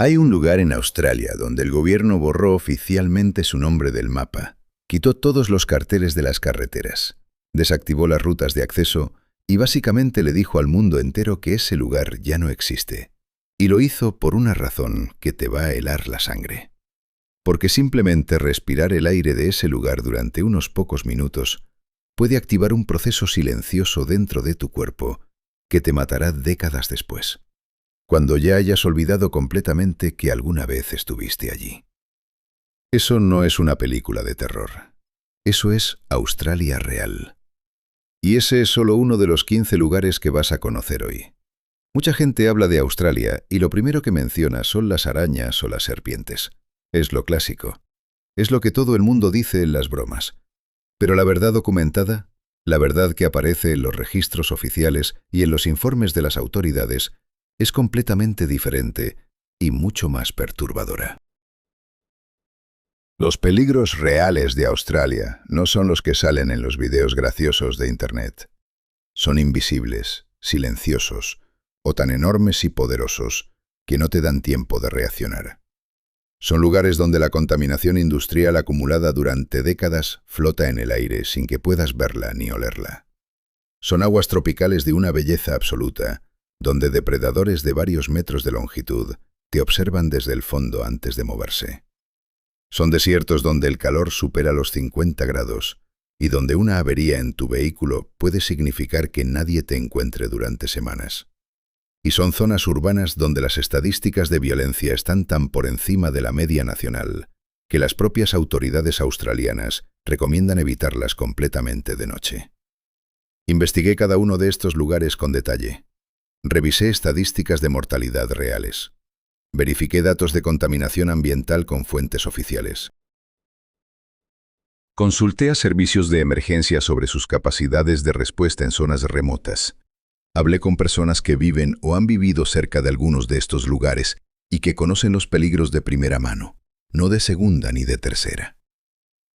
Hay un lugar en Australia donde el gobierno borró oficialmente su nombre del mapa, quitó todos los carteles de las carreteras, desactivó las rutas de acceso y básicamente le dijo al mundo entero que ese lugar ya no existe. Y lo hizo por una razón que te va a helar la sangre. Porque simplemente respirar el aire de ese lugar durante unos pocos minutos puede activar un proceso silencioso dentro de tu cuerpo que te matará décadas después, cuando ya hayas olvidado completamente que alguna vez estuviste allí. Eso no es una película de terror. Eso es Australia real. Y ese es solo uno de los 15 lugares que vas a conocer hoy. Mucha gente habla de Australia y lo primero que menciona son las arañas o las serpientes. Es lo clásico. Es lo que todo el mundo dice en las bromas. Pero la verdad documentada, la verdad que aparece en los registros oficiales y en los informes de las autoridades, es completamente diferente y mucho más perturbadora. Los peligros reales de Australia no son los que salen en los videos graciosos de Internet. Son invisibles, silenciosos, o tan enormes y poderosos que no te dan tiempo de reaccionar. Son lugares donde la contaminación industrial acumulada durante décadas flota en el aire sin que puedas verla ni olerla. Son aguas tropicales de una belleza absoluta, donde depredadores de varios metros de longitud te observan desde el fondo antes de moverse. Son desiertos donde el calor supera los 50 grados y donde una avería en tu vehículo puede significar que nadie te encuentre durante semanas. Y son zonas urbanas donde las estadísticas de violencia están tan por encima de la media nacional que las propias autoridades australianas recomiendan evitarlas completamente de noche. Investigué cada uno de estos lugares con detalle. Revisé estadísticas de mortalidad reales. Verifiqué datos de contaminación ambiental con fuentes oficiales. Consulté a servicios de emergencia sobre sus capacidades de respuesta en zonas remotas. Hablé con personas que viven o han vivido cerca de algunos de estos lugares y que conocen los peligros de primera mano, no de segunda ni de tercera.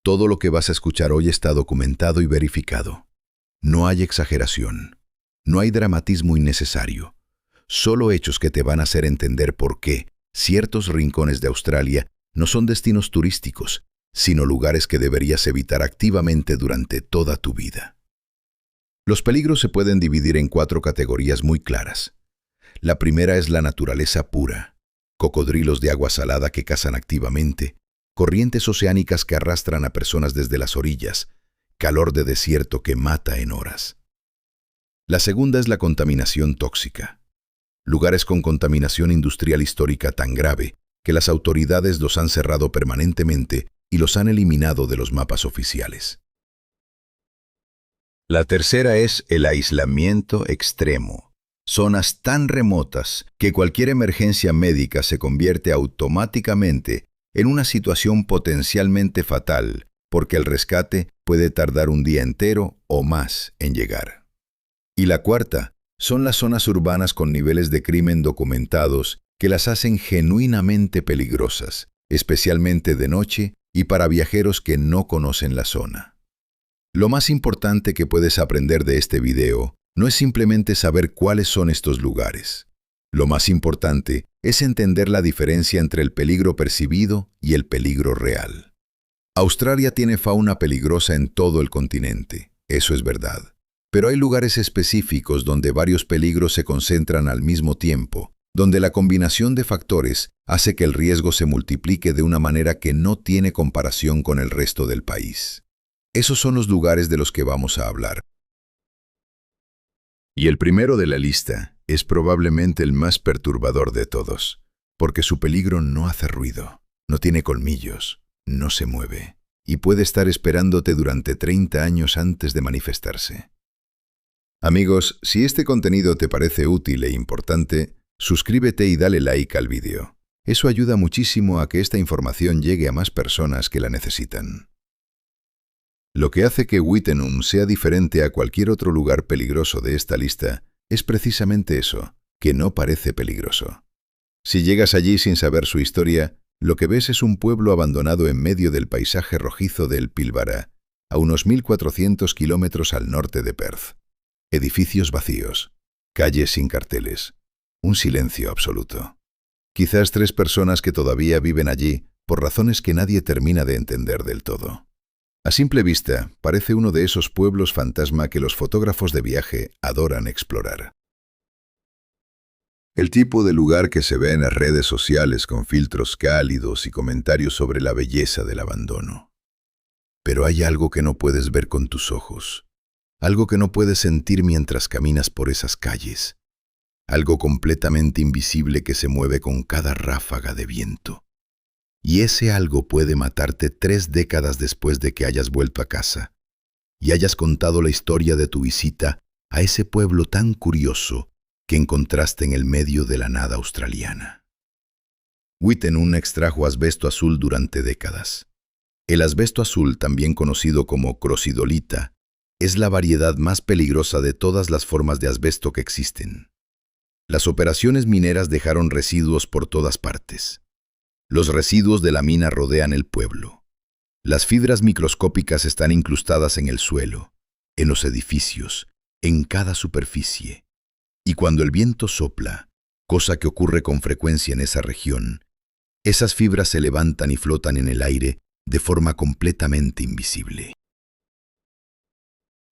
Todo lo que vas a escuchar hoy está documentado y verificado. No hay exageración, no hay dramatismo innecesario, solo hechos que te van a hacer entender por qué ciertos rincones de Australia no son destinos turísticos, sino lugares que deberías evitar activamente durante toda tu vida. Los peligros se pueden dividir en 4 categorías muy claras. La primera es la naturaleza pura, cocodrilos de agua salada que cazan activamente, corrientes oceánicas que arrastran a personas desde las orillas, calor de desierto que mata en horas. La segunda es la contaminación tóxica. Lugares con contaminación industrial histórica tan grave que las autoridades los han cerrado permanentemente y los han eliminado de los mapas oficiales. La tercera es el aislamiento extremo. Zonas tan remotas que cualquier emergencia médica se convierte automáticamente en una situación potencialmente fatal, porque el rescate puede tardar un día entero o más en llegar. Y la cuarta son las zonas urbanas con niveles de crimen documentados que las hacen genuinamente peligrosas, especialmente de noche y para viajeros que no conocen la zona. Lo más importante que puedes aprender de este video no es simplemente saber cuáles son estos lugares. Lo más importante es entender la diferencia entre el peligro percibido y el peligro real. Australia tiene fauna peligrosa en todo el continente, eso es verdad. Pero hay lugares específicos donde varios peligros se concentran al mismo tiempo, donde la combinación de factores hace que el riesgo se multiplique de una manera que no tiene comparación con el resto del país. Esos son los lugares de los que vamos a hablar. Y el primero de la lista es probablemente el más perturbador de todos, porque su peligro no hace ruido, no tiene colmillos, no se mueve, y puede estar esperándote durante 30 años antes de manifestarse. Amigos, si este contenido te parece útil e importante, suscríbete y dale like al vídeo. Eso ayuda muchísimo a que esta información llegue a más personas que la necesitan. Lo que hace que Wittenoom sea diferente a cualquier otro lugar peligroso de esta lista es precisamente eso, que no parece peligroso. Si llegas allí sin saber su historia, lo que ves es un pueblo abandonado en medio del paisaje rojizo del Pilbara, a unos 1.400 kilómetros al norte de Perth. Edificios vacíos, calles sin carteles, un silencio absoluto. Quizás 3 personas que todavía viven allí por razones que nadie termina de entender del todo. A simple vista, parece uno de esos pueblos fantasma que los fotógrafos de viaje adoran explorar. El tipo de lugar que se ve en las redes sociales con filtros cálidos y comentarios sobre la belleza del abandono. Pero hay algo que no puedes ver con tus ojos, algo que no puedes sentir mientras caminas por esas calles, algo completamente invisible que se mueve con cada ráfaga de viento. Y ese algo puede matarte 3 décadas después de que hayas vuelto a casa y hayas contado la historia de tu visita a ese pueblo tan curioso que encontraste en el medio de la nada australiana. Wittenoom extrajo asbesto azul durante décadas. El asbesto azul, también conocido como crocidolita, es la variedad más peligrosa de todas las formas de asbesto que existen. Las operaciones mineras dejaron residuos por todas partes. Los residuos de la mina rodean el pueblo. Las fibras microscópicas están incrustadas en el suelo, en los edificios, en cada superficie. Y cuando el viento sopla, cosa que ocurre con frecuencia en esa región, esas fibras se levantan y flotan en el aire de forma completamente invisible.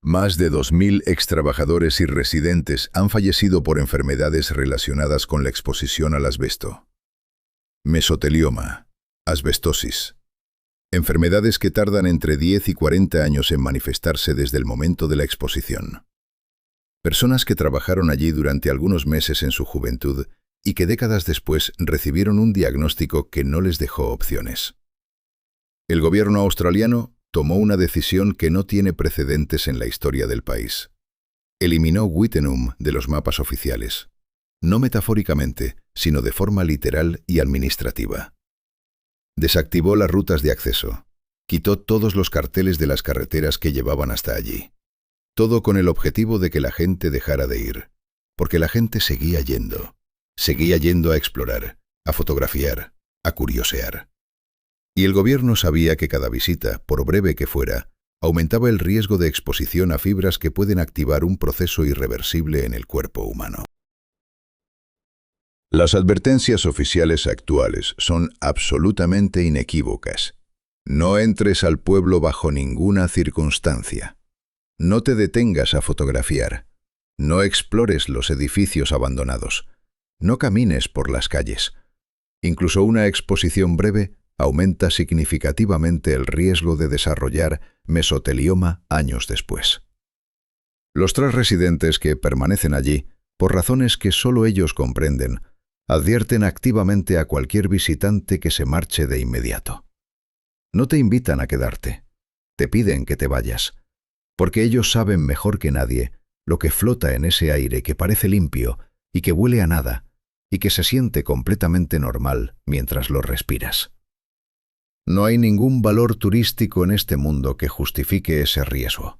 Más de 2.000 extrabajadores y residentes han fallecido por enfermedades relacionadas con la exposición al asbesto. Mesotelioma, asbestosis. Enfermedades que tardan entre 10 y 40 años en manifestarse desde el momento de la exposición. Personas que trabajaron allí durante algunos meses en su juventud y que décadas después recibieron un diagnóstico que no les dejó opciones. El gobierno australiano tomó una decisión que no tiene precedentes en la historia del país. Eliminó Wittenoom de los mapas oficiales. No metafóricamente, sino de forma literal y administrativa. Desactivó las rutas de acceso. Quitó todos los carteles de las carreteras que llevaban hasta allí. Todo con el objetivo de que la gente dejara de ir. Porque la gente seguía yendo a explorar, a fotografiar, a curiosear. Y el gobierno sabía que cada visita, por breve que fuera, aumentaba el riesgo de exposición a fibras que pueden activar un proceso irreversible en el cuerpo humano. Las advertencias oficiales actuales son absolutamente inequívocas. No entres al pueblo bajo ninguna circunstancia. No te detengas a fotografiar. No explores los edificios abandonados. No camines por las calles. Incluso una exposición breve aumenta significativamente el riesgo de desarrollar mesotelioma años después. Los 3 residentes que permanecen allí, por razones que solo ellos comprenden, advierten activamente a cualquier visitante que se marche de inmediato. No te invitan a quedarte, te piden que te vayas, porque ellos saben mejor que nadie lo que flota en ese aire que parece limpio y que huele a nada y que se siente completamente normal mientras lo respiras. No hay ningún valor turístico en este mundo que justifique ese riesgo.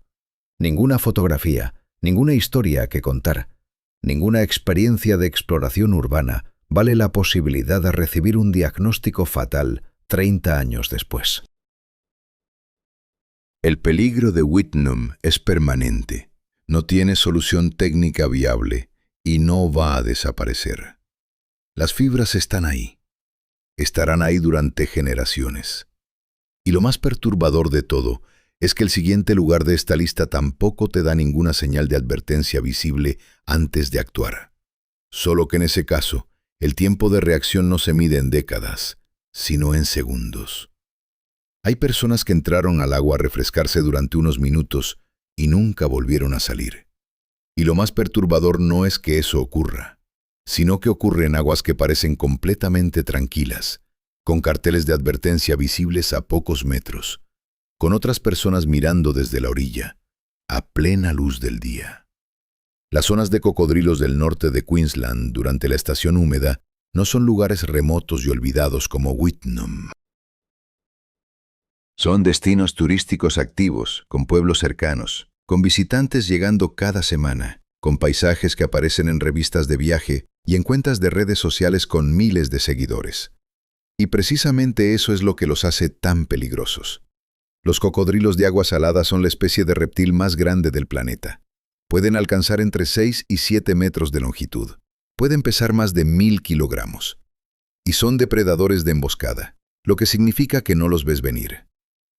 Ninguna fotografía, ninguna historia que contar, ninguna experiencia de exploración urbana vale la posibilidad de recibir un diagnóstico fatal 30 años después. El peligro de Wittenoom es permanente, no tiene solución técnica viable y no va a desaparecer. Las fibras están ahí. Estarán ahí durante generaciones. Y lo más perturbador de todo es que el siguiente lugar de esta lista tampoco te da ninguna señal de advertencia visible antes de actuar. Solo que en ese caso, el tiempo de reacción no se mide en décadas, sino en segundos. Hay personas que entraron al agua a refrescarse durante unos minutos y nunca volvieron a salir. Y lo más perturbador no es que eso ocurra, sino que ocurre en aguas que parecen completamente tranquilas, con carteles de advertencia visibles a pocos metros, con otras personas mirando desde la orilla, a plena luz del día. Las zonas de cocodrilos del norte de Queensland durante la estación húmeda no son lugares remotos y olvidados como Wittenoom. Son destinos turísticos activos, con pueblos cercanos, con visitantes llegando cada semana, con paisajes que aparecen en revistas de viaje y en cuentas de redes sociales con miles de seguidores. Y precisamente eso es lo que los hace tan peligrosos. Los cocodrilos de agua salada son la especie de reptil más grande del planeta. Pueden alcanzar entre 6 y 7 metros de longitud. Pueden pesar más de 1000 kilogramos. y son depredadores de emboscada, lo que significa que no los ves venir.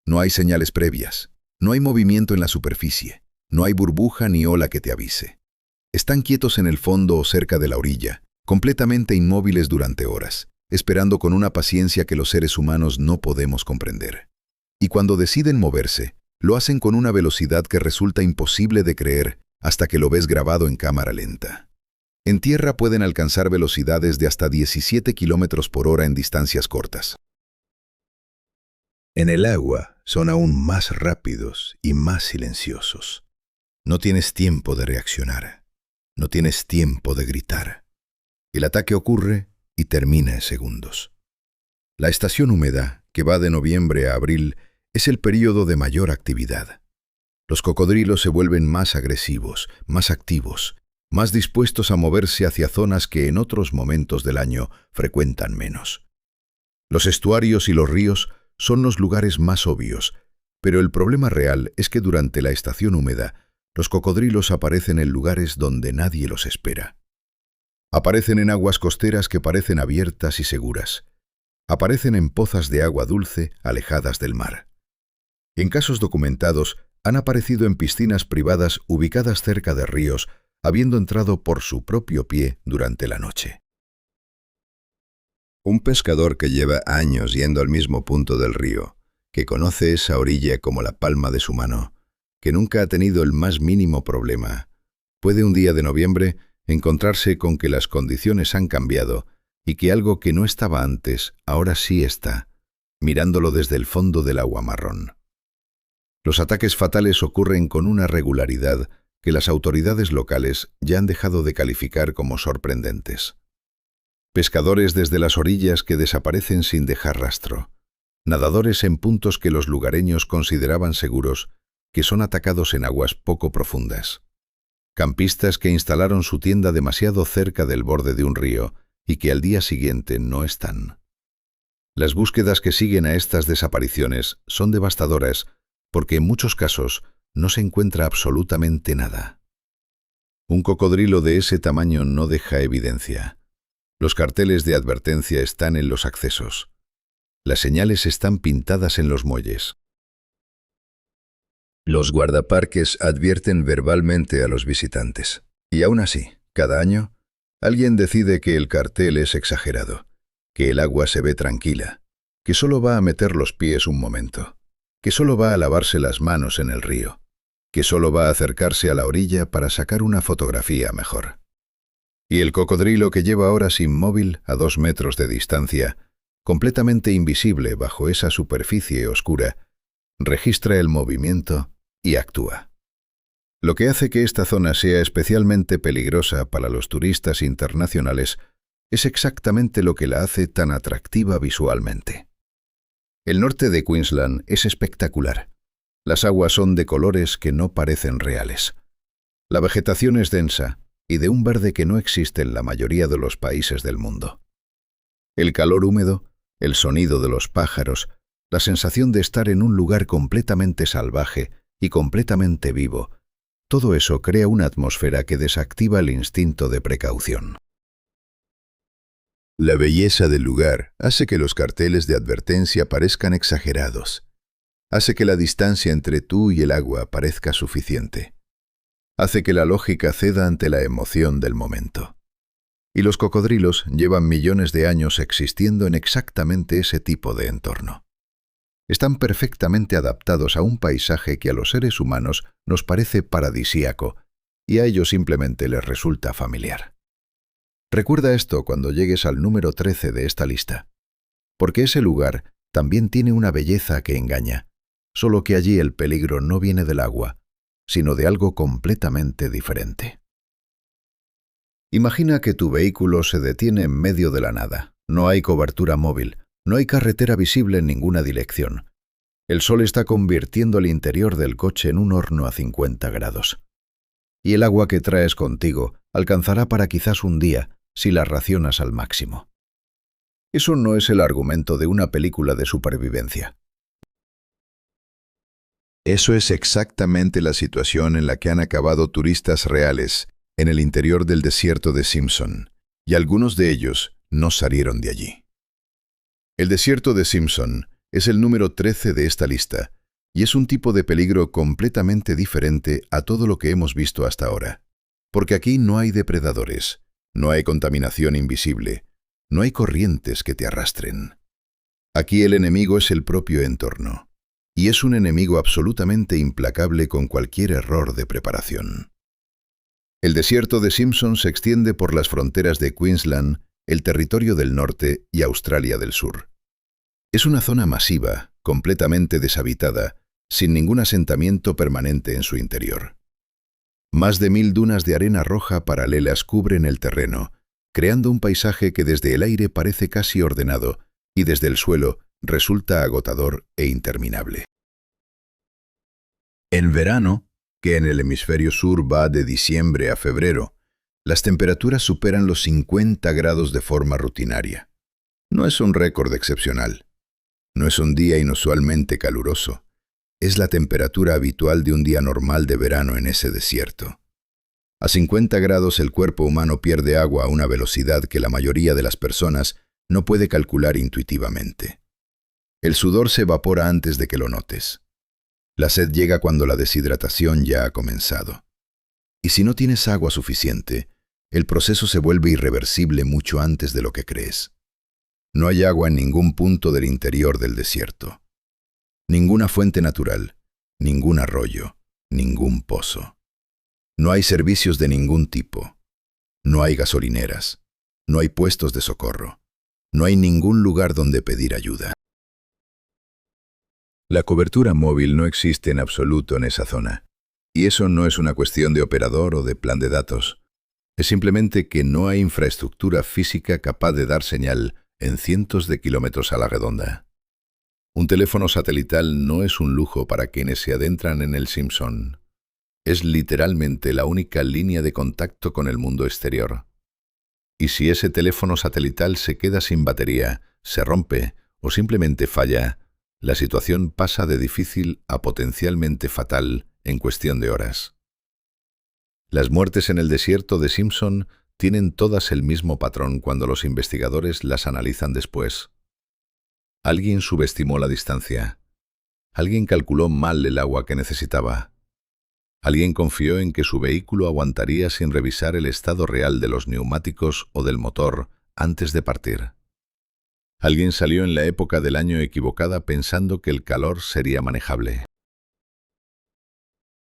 No hay señales previas, no hay movimiento en la superficie, no hay burbuja ni ola que te avise. Están quietos en el fondo o cerca de la orilla, completamente inmóviles durante horas, esperando con una paciencia que los seres humanos no podemos comprender. Y cuando deciden moverse, lo hacen con una velocidad que resulta imposible de creer hasta que lo ves grabado en cámara lenta. En tierra pueden alcanzar velocidades de hasta 17 kilómetros por hora en distancias cortas. En el agua son aún más rápidos y más silenciosos. No tienes tiempo de reaccionar. No tienes tiempo de gritar. El ataque ocurre y termina en segundos. La estación húmeda, que va de noviembre a abril, es el período de mayor actividad. Los cocodrilos se vuelven más agresivos, más activos, más dispuestos a moverse hacia zonas que en otros momentos del año frecuentan menos. Los estuarios y los ríos son los lugares más obvios, pero el problema real es que durante la estación húmeda, los cocodrilos aparecen en lugares donde nadie los espera. Aparecen en aguas costeras que parecen abiertas y seguras. Aparecen en pozas de agua dulce alejadas del mar. En casos documentados, han aparecido en piscinas privadas ubicadas cerca de ríos, habiendo entrado por su propio pie durante la noche. Un pescador que lleva años yendo al mismo punto del río, que conoce esa orilla como la palma de su mano, que nunca ha tenido el más mínimo problema, puede un día de noviembre encontrarse con que las condiciones han cambiado y que algo que no estaba antes ahora sí está, mirándolo desde el fondo del agua marrón. Los ataques fatales ocurren con una regularidad que las autoridades locales ya han dejado de calificar como sorprendentes. Pescadores desde las orillas que desaparecen sin dejar rastro. Nadadores en puntos que los lugareños consideraban seguros, que son atacados en aguas poco profundas. Campistas que instalaron su tienda demasiado cerca del borde de un río y que al día siguiente no están. Las búsquedas que siguen a estas desapariciones son devastadoras porque en muchos casos no se encuentra absolutamente nada. Un cocodrilo de ese tamaño no deja evidencia. Los carteles de advertencia están en los accesos. Las señales están pintadas en los muelles. Los guardaparques advierten verbalmente a los visitantes. Y aún así, cada año, alguien decide que el cartel es exagerado, que el agua se ve tranquila, que solo va a meter los pies un momento, que solo va a lavarse las manos en el río, que solo va a acercarse a la orilla para sacar una fotografía mejor. Y el cocodrilo que lleva horas inmóvil a 2 metros de distancia, completamente invisible bajo esa superficie oscura, registra el movimiento y actúa. Lo que hace que esta zona sea especialmente peligrosa para los turistas internacionales es exactamente lo que la hace tan atractiva visualmente. El norte de Queensland es espectacular. Las aguas son de colores que no parecen reales. La vegetación es densa y de un verde que no existe en la mayoría de los países del mundo. El calor húmedo, el sonido de los pájaros, la sensación de estar en un lugar completamente salvaje y completamente vivo, todo eso crea una atmósfera que desactiva el instinto de precaución. La belleza del lugar hace que los carteles de advertencia parezcan exagerados. Hace que la distancia entre tú y el agua parezca suficiente. Hace que la lógica ceda ante la emoción del momento. Y los cocodrilos llevan millones de años existiendo en exactamente ese tipo de entorno. Están perfectamente adaptados a un paisaje que a los seres humanos nos parece paradisíaco y a ellos simplemente les resulta familiar. Recuerda esto cuando llegues al número 13 de esta lista, porque ese lugar también tiene una belleza que engaña, solo que allí el peligro no viene del agua, sino de algo completamente diferente. Imagina que tu vehículo se detiene en medio de la nada, no hay cobertura móvil, no hay carretera visible en ninguna dirección. El sol está convirtiendo el interior del coche en un horno a 50 grados. Y el agua que traes contigo alcanzará para quizás un día si la racionas al máximo. Eso no es el argumento de una película de supervivencia. Eso es exactamente la situación en la que han acabado turistas reales en el interior del desierto de Simpson, y algunos de ellos no salieron de allí. El desierto de Simpson es el número 13 de esta lista, y es un tipo de peligro completamente diferente a todo lo que hemos visto hasta ahora. Porque aquí no hay depredadores, no hay contaminación invisible, no hay corrientes que te arrastren. Aquí el enemigo es el propio entorno, y es un enemigo absolutamente implacable con cualquier error de preparación. El desierto de Simpson se extiende por las fronteras de Queensland, el Territorio del Norte y Australia del Sur. Es una zona masiva, completamente deshabitada, sin ningún asentamiento permanente en su interior. Más de 1000 dunas de arena roja paralelas cubren el terreno, creando un paisaje que desde el aire parece casi ordenado y desde el suelo resulta agotador e interminable. En verano, que en el hemisferio sur va de diciembre a febrero, las temperaturas superan los 50 grados de forma rutinaria. No es un récord excepcional. No es un día inusualmente caluroso. Es la temperatura habitual de un día normal de verano en ese desierto. A 50 grados el cuerpo humano pierde agua a una velocidad que la mayoría de las personas no puede calcular intuitivamente. El sudor se evapora antes de que lo notes. La sed llega cuando la deshidratación ya ha comenzado. Y si no tienes agua suficiente, el proceso se vuelve irreversible mucho antes de lo que crees. No hay agua en ningún punto del interior del desierto. Ninguna fuente natural, ningún arroyo, ningún pozo. No hay servicios de ningún tipo. No hay gasolineras. No hay puestos de socorro. No hay ningún lugar donde pedir ayuda. La cobertura móvil no existe en absoluto en esa zona. Y eso no es una cuestión de operador o de plan de datos. Es simplemente que no hay infraestructura física capaz de dar señal en cientos de kilómetros a la redonda. Un teléfono satelital no es un lujo para quienes se adentran en el Simpson. Es literalmente la única línea de contacto con el mundo exterior. Y si ese teléfono satelital se queda sin batería, se rompe o simplemente falla, la situación pasa de difícil a potencialmente fatal en cuestión de horas. Las muertes en el desierto de Simpson tienen todas el mismo patrón cuando los investigadores las analizan después. Alguien subestimó la distancia. Alguien calculó mal el agua que necesitaba. Alguien confió en que su vehículo aguantaría sin revisar el estado real de los neumáticos o del motor antes de partir. Alguien salió en la época del año equivocada pensando que el calor sería manejable.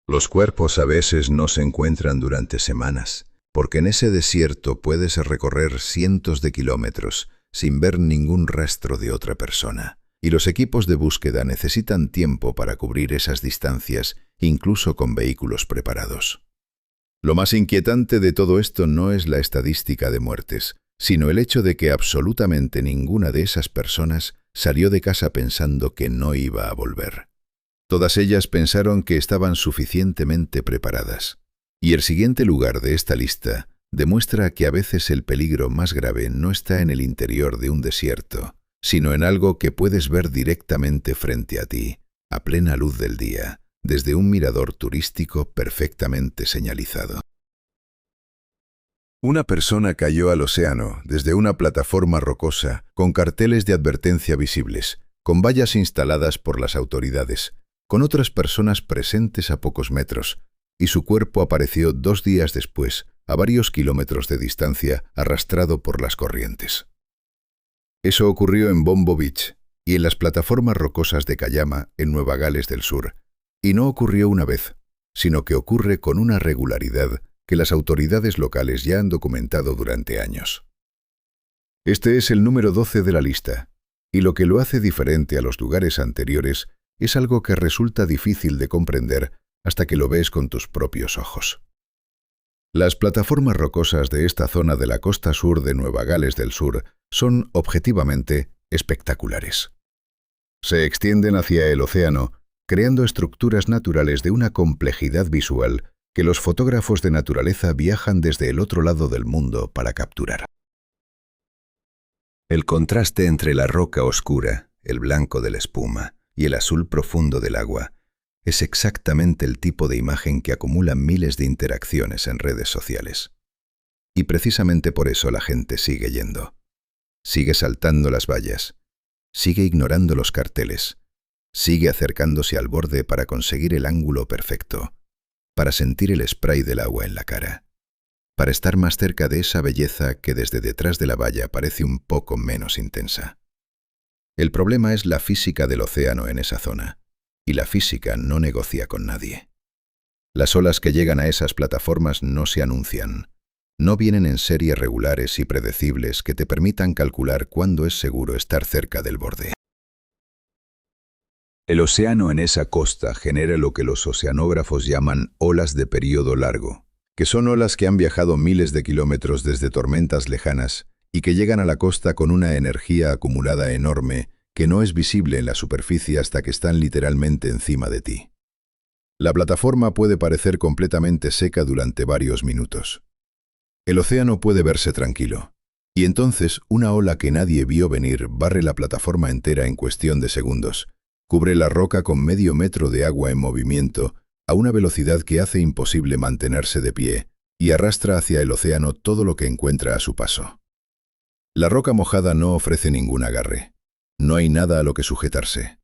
Los cuerpos a veces no se encuentran durante semanas, porque en ese desierto puedes recorrer cientos de kilómetros sin ver ningún rastro de otra persona. Y los equipos de búsqueda necesitan tiempo para cubrir esas distancias, incluso con vehículos preparados. Lo más inquietante de todo esto no es la estadística de muertes, sino el hecho de que absolutamente ninguna de esas personas salió de casa pensando que no iba a volver. Todas ellas pensaron que estaban suficientemente preparadas. Y el siguiente lugar de esta lista demuestra que a veces el peligro más grave no está en el interior de un desierto, sino en algo que puedes ver directamente frente a ti, a plena luz del día, desde un mirador turístico perfectamente señalizado. Una persona cayó al océano desde una plataforma rocosa con carteles de advertencia visibles, con vallas instaladas por las autoridades, con otras personas presentes a pocos metros, y su cuerpo apareció 2 días después, a varios kilómetros de distancia, arrastrado por las corrientes. Eso ocurrió en Bombo Beach y en las plataformas rocosas de Cayama, en Nueva Gales del Sur. Y no ocurrió una vez, sino que ocurre con una regularidad que las autoridades locales ya han documentado durante años. Este es el número 12 de la lista, y lo que lo hace diferente a los lugares anteriores es algo que resulta difícil de comprender hasta que lo ves con tus propios ojos. Las plataformas rocosas de esta zona de la costa sur de Nueva Gales del Sur son objetivamente espectaculares. Se extienden hacia el océano, creando estructuras naturales de una complejidad visual que los fotógrafos de naturaleza viajan desde el otro lado del mundo para capturar. El contraste entre la roca oscura, el blanco de la espuma y el azul profundo del agua es exactamente el tipo de imagen que acumula miles de interacciones en redes sociales. Y precisamente por eso la gente sigue yendo. Sigue saltando las vallas. Sigue ignorando los carteles. Sigue acercándose al borde para conseguir el ángulo perfecto, para sentir el spray del agua en la cara, para estar más cerca de esa belleza que desde detrás de la valla parece un poco menos intensa. El problema es la física del océano en esa zona, y la física no negocia con nadie. Las olas que llegan a esas plataformas no se anuncian, no vienen en series regulares y predecibles que te permitan calcular cuándo es seguro estar cerca del borde. El océano en esa costa genera lo que los oceanógrafos llaman olas de período largo, que son olas que han viajado miles de kilómetros desde tormentas lejanas y que llegan a la costa con una energía acumulada enorme que no es visible en la superficie hasta que están literalmente encima de ti. La plataforma puede parecer completamente seca durante varios minutos. El océano puede verse tranquilo, y entonces una ola que nadie vio venir barre la plataforma entera en cuestión de segundos, cubre la roca con medio metro de agua en movimiento a una velocidad que hace imposible mantenerse de pie y arrastra hacia el océano todo lo que encuentra a su paso. La roca mojada no ofrece ningún agarre. No hay nada a lo que sujetarse.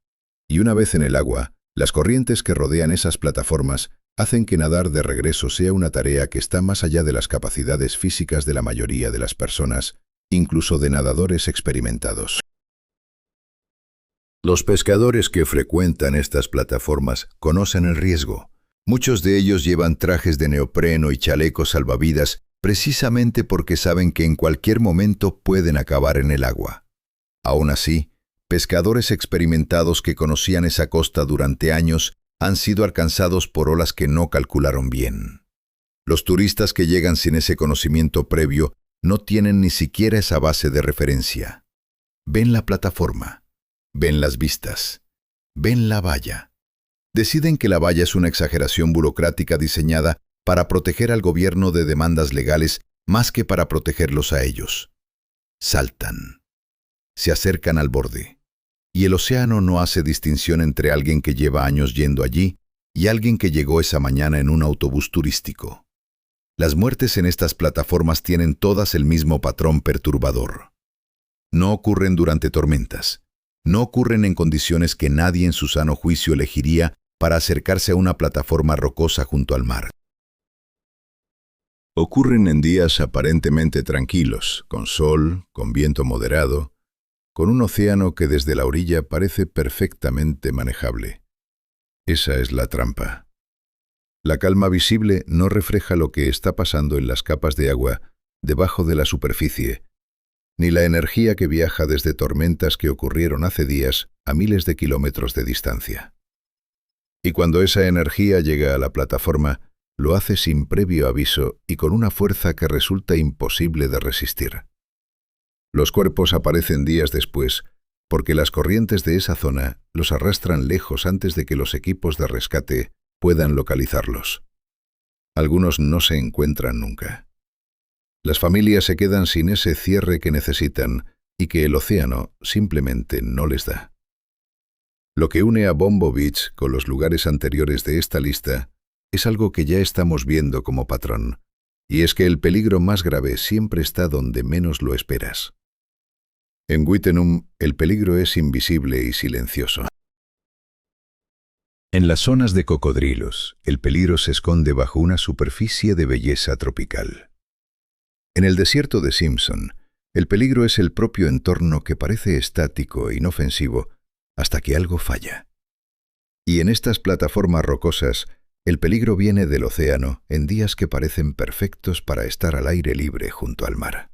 Y una vez en el agua, las corrientes que rodean esas plataformas hacen que nadar de regreso sea una tarea que está más allá de las capacidades físicas de la mayoría de las personas, incluso de nadadores experimentados. Los pescadores que frecuentan estas plataformas conocen el riesgo. Muchos de ellos llevan trajes de neopreno y chalecos salvavidas precisamente porque saben que en cualquier momento pueden acabar en el agua. Aún así, pescadores experimentados que conocían esa costa durante años han sido alcanzados por olas que no calcularon bien. Los turistas que llegan sin ese conocimiento previo no tienen ni siquiera esa base de referencia. Ven la plataforma, ven las vistas, ven la valla. Deciden que la valla es una exageración burocrática diseñada para proteger al gobierno de demandas legales más que para protegerlos a ellos. Saltan. Se acercan al borde. Y el océano no hace distinción entre alguien que lleva años yendo allí y alguien que llegó esa mañana en un autobús turístico. Las muertes en estas plataformas tienen todas el mismo patrón perturbador. No ocurren durante tormentas. No ocurren en condiciones que nadie en su sano juicio elegiría para acercarse a una plataforma rocosa junto al mar. Ocurren en días aparentemente tranquilos, con sol, con viento moderado, con un océano que desde la orilla parece perfectamente manejable. Esa es la trampa. La calma visible no refleja lo que está pasando en las capas de agua debajo de la superficie, ni la energía que viaja desde tormentas que ocurrieron hace días a miles de kilómetros de distancia. Y cuando esa energía llega a la plataforma, lo hace sin previo aviso y con una fuerza que resulta imposible de resistir. Los cuerpos aparecen días después, porque las corrientes de esa zona los arrastran lejos antes de que los equipos de rescate puedan localizarlos. Algunos no se encuentran nunca. Las familias se quedan sin ese cierre que necesitan y que el océano simplemente no les da. Lo que une a Bombo Beach con los lugares anteriores de esta lista es algo que ya estamos viendo como patrón, y es que el peligro más grave siempre está donde menos lo esperas. En Wittenum, el peligro es invisible y silencioso. En las zonas de cocodrilos, el peligro se esconde bajo una superficie de belleza tropical. En el desierto de Simpson, el peligro es el propio entorno que parece estático e inofensivo hasta que algo falla. Y en estas plataformas rocosas, el peligro viene del océano en días que parecen perfectos para estar al aire libre junto al mar.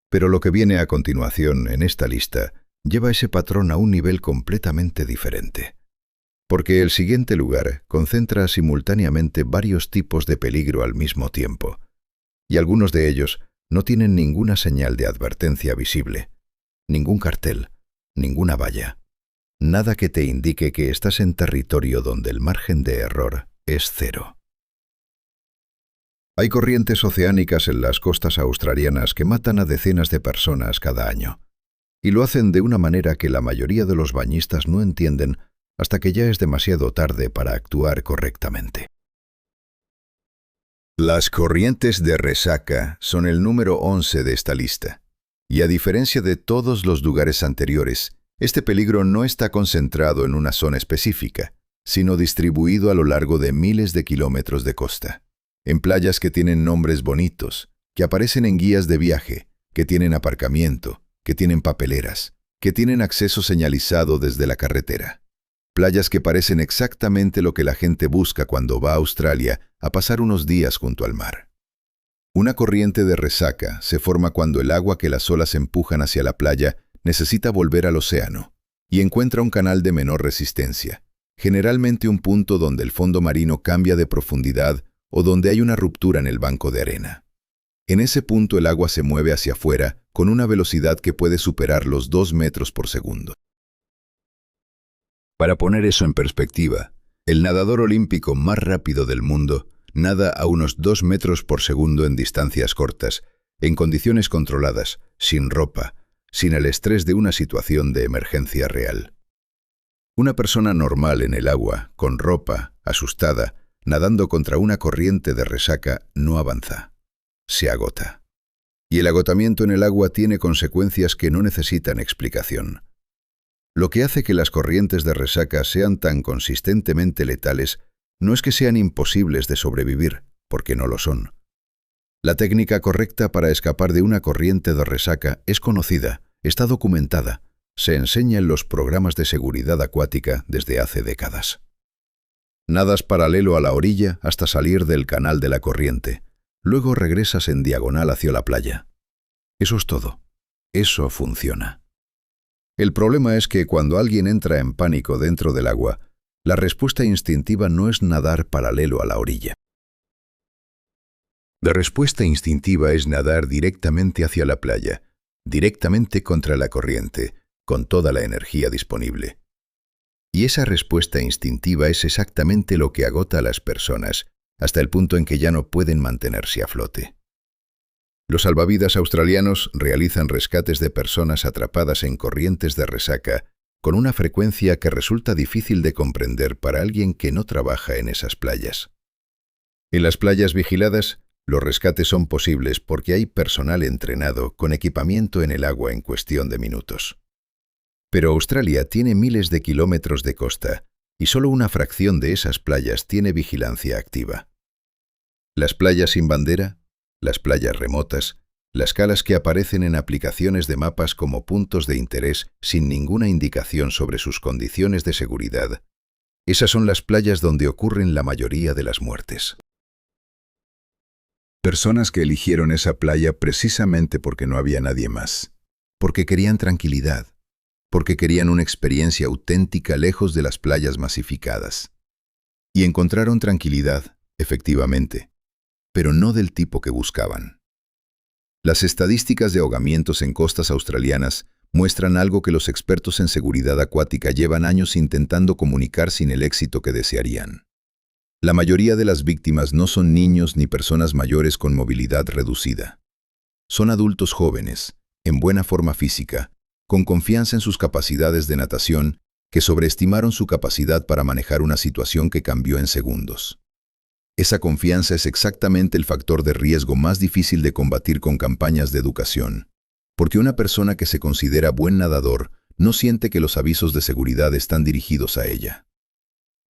Pero lo que viene a continuación en esta lista lleva ese patrón a un nivel completamente diferente. Porque el siguiente lugar concentra simultáneamente varios tipos de peligro al mismo tiempo, y algunos de ellos no tienen ninguna señal de advertencia visible, ningún cartel, ninguna valla, nada que te indique que estás en territorio donde el margen de error es cero. Hay corrientes oceánicas en las costas australianas que matan a decenas de personas cada año, y lo hacen de una manera que la mayoría de los bañistas no entienden hasta que ya es demasiado tarde para actuar correctamente. Las corrientes de resaca son el número 11 de esta lista, y a diferencia de todos los lugares anteriores, Este peligro no está concentrado en una zona específica, sino distribuido a lo largo de miles de kilómetros de costa, en playas que tienen nombres bonitos, que aparecen en guías de viaje, que tienen aparcamiento, que tienen papeleras, que tienen acceso señalizado desde la carretera. Playas que parecen exactamente lo que la gente busca cuando va a Australia a pasar unos días junto al mar. Una corriente de resaca se forma cuando el agua que las olas empujan hacia la playa necesita volver al océano y encuentra un canal de menor resistencia, generalmente un punto donde el fondo marino cambia de profundidad o donde hay una ruptura en el banco de arena. En ese punto el agua se mueve hacia afuera con una velocidad que puede superar los 2 metros por segundo. Para poner eso en perspectiva, el nadador olímpico más rápido del mundo nada a unos 2 metros por segundo en distancias cortas, en condiciones controladas, sin ropa, sin el estrés de una situación de emergencia real. Una persona normal en el agua, con ropa, asustada, nadando contra una corriente de resaca, no avanza. Se agota. Y el agotamiento en el agua tiene consecuencias que no necesitan explicación. Lo que hace que las corrientes de resaca sean tan consistentemente letales no es que sean imposibles de sobrevivir, porque no lo son. La técnica correcta para escapar de una corriente de resaca es conocida, está documentada, se enseña en los programas de seguridad acuática desde hace décadas. Nadas paralelo a la orilla hasta salir del canal de la corriente. Luego regresas en diagonal hacia la playa. Eso es todo. Eso funciona. El problema es que cuando alguien entra en pánico dentro del agua, la respuesta instintiva no es nadar paralelo a la orilla. La respuesta instintiva es nadar directamente hacia la playa, directamente contra la corriente, con toda la energía disponible. Y esa respuesta instintiva es exactamente lo que agota a las personas, hasta el punto en que ya no pueden mantenerse a flote. Los salvavidas australianos realizan rescates de personas atrapadas en corrientes de resaca con una frecuencia que resulta difícil de comprender para alguien que no trabaja en esas playas. En las playas vigiladas, los rescates son posibles porque hay personal entrenado con equipamiento en el agua en cuestión de minutos. Pero Australia tiene miles de kilómetros de costa y solo una fracción de esas playas tiene vigilancia activa. Las playas sin bandera, las playas remotas, las calas que aparecen en aplicaciones de mapas como puntos de interés sin ninguna indicación sobre sus condiciones de seguridad, esas son las playas donde ocurren la mayoría de las muertes. Personas que eligieron esa playa precisamente porque no había nadie más, porque querían tranquilidad, porque querían una experiencia auténtica lejos de las playas masificadas. Y encontraron tranquilidad, efectivamente, pero no del tipo que buscaban. Las estadísticas de ahogamientos en costas australianas muestran algo que los expertos en seguridad acuática llevan años intentando comunicar sin el éxito que desearían. La mayoría de las víctimas no son niños ni personas mayores con movilidad reducida. Son adultos jóvenes, en buena forma física, con confianza en sus capacidades de natación, que sobreestimaron su capacidad para manejar una situación que cambió en segundos. Esa confianza es exactamente el factor de riesgo más difícil de combatir con campañas de educación, porque una persona que se considera buen nadador no siente que los avisos de seguridad están dirigidos a ella.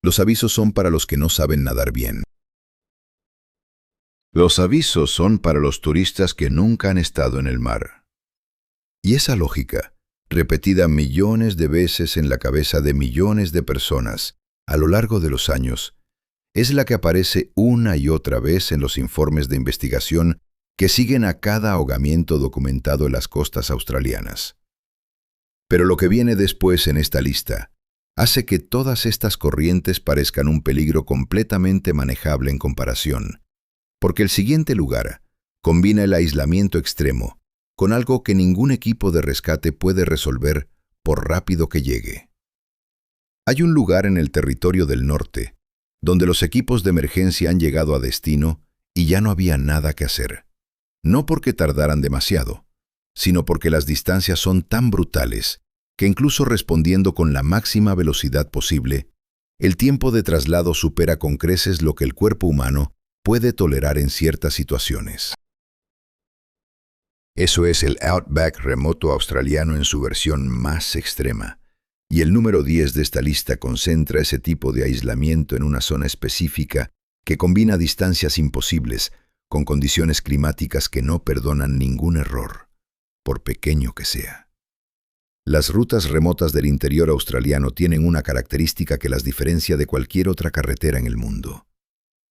Los avisos son para los que no saben nadar bien. Los avisos son para los turistas que nunca han estado en el mar. Y esa lógica, repetida millones de veces en la cabeza de millones de personas a lo largo de los años, es la que aparece una y otra vez en los informes de investigación que siguen a cada ahogamiento documentado en las costas australianas. Pero lo que viene después en esta lista hace que todas estas corrientes parezcan un peligro completamente manejable en comparación, porque el siguiente lugar combina el aislamiento extremo con algo que ningún equipo de rescate puede resolver por rápido que llegue. Hay un lugar en el territorio del norte donde los equipos de emergencia han llegado a destino y ya no había nada que hacer. No porque tardaran demasiado, sino porque las distancias son tan brutales que incluso respondiendo con la máxima velocidad posible, el tiempo de traslado supera con creces lo que el cuerpo humano puede tolerar en ciertas situaciones. Eso es el Outback remoto australiano en su versión más extrema, Y el número 10 de esta lista concentra ese tipo de aislamiento en una zona específica que combina distancias imposibles con condiciones climáticas que no perdonan ningún error, por pequeño que sea. Las rutas remotas del interior australiano tienen una característica que las diferencia de cualquier otra carretera en el mundo.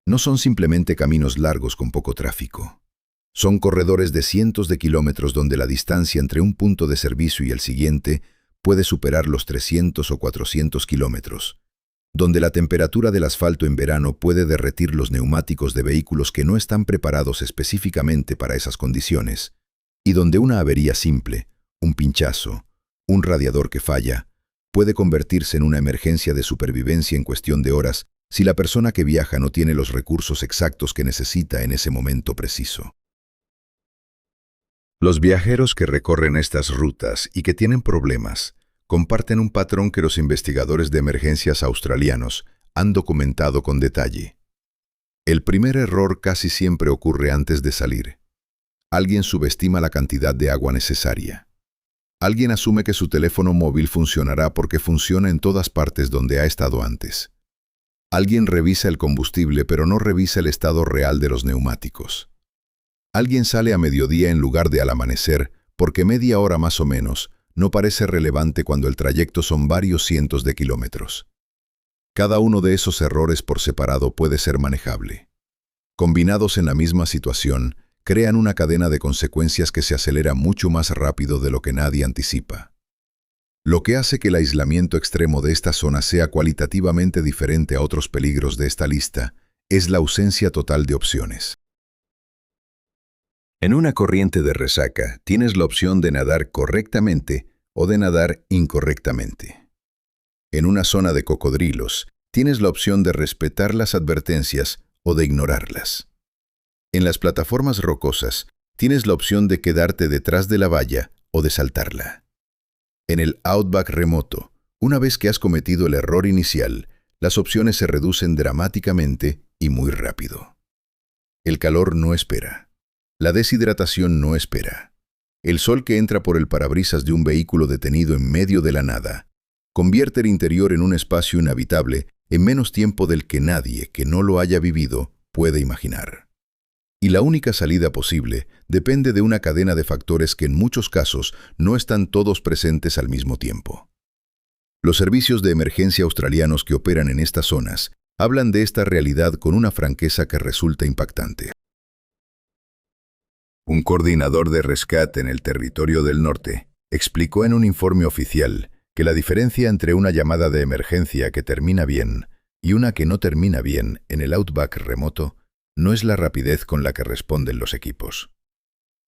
No son simplemente caminos largos con poco tráfico. Son corredores de cientos de kilómetros donde la distancia entre un punto de servicio y el siguiente puede superar los 300 o 400 kilómetros, donde la temperatura del asfalto en verano puede derretir los neumáticos de vehículos que no están preparados específicamente para esas condiciones, y donde una avería simple, un pinchazo, un radiador que falla, puede convertirse en una emergencia de supervivencia en cuestión de horas si la persona que viaja no tiene los recursos exactos que necesita en ese momento preciso. Los viajeros que recorren estas rutas y que tienen problemas comparten un patrón que los investigadores de emergencias australianos han documentado con detalle. El primer error casi siempre ocurre antes de salir. Alguien subestima la cantidad de agua necesaria. Alguien asume que su teléfono móvil funcionará porque funciona en todas partes donde ha estado antes. Alguien revisa el combustible pero no revisa el estado real de los neumáticos. Alguien sale a mediodía en lugar de al amanecer porque media hora más o menos no parece relevante cuando el trayecto son varios cientos de kilómetros. Cada uno de esos errores por separado puede ser manejable. Combinados en la misma situación, crean una cadena de consecuencias que se acelera mucho más rápido de lo que nadie anticipa. Lo que hace que el aislamiento extremo de esta zona sea cualitativamente diferente a otros peligros de esta lista es la ausencia total de opciones. En una corriente de resaca, tienes la opción de nadar correctamente o de nadar incorrectamente. En una zona de cocodrilos, tienes la opción de respetar las advertencias o de ignorarlas. En las plataformas rocosas, tienes la opción de quedarte detrás de la valla o de saltarla. En el outback remoto, una vez que has cometido el error inicial, las opciones se reducen dramáticamente y muy rápido. El calor no espera. La deshidratación no espera. El sol que entra por el parabrisas de un vehículo detenido en medio de la nada convierte el interior en un espacio inhabitable en menos tiempo del que nadie que no lo haya vivido puede imaginar. Y la única salida posible depende de una cadena de factores que en muchos casos no están todos presentes al mismo tiempo. Los servicios de emergencia australianos que operan en estas zonas hablan de esta realidad con una franqueza que resulta impactante. Un coordinador de rescate en el Territorio del Norte explicó en un informe oficial que la diferencia entre una llamada de emergencia que termina bien y una que no termina bien en el outback remoto no es la rapidez con la que responden los equipos.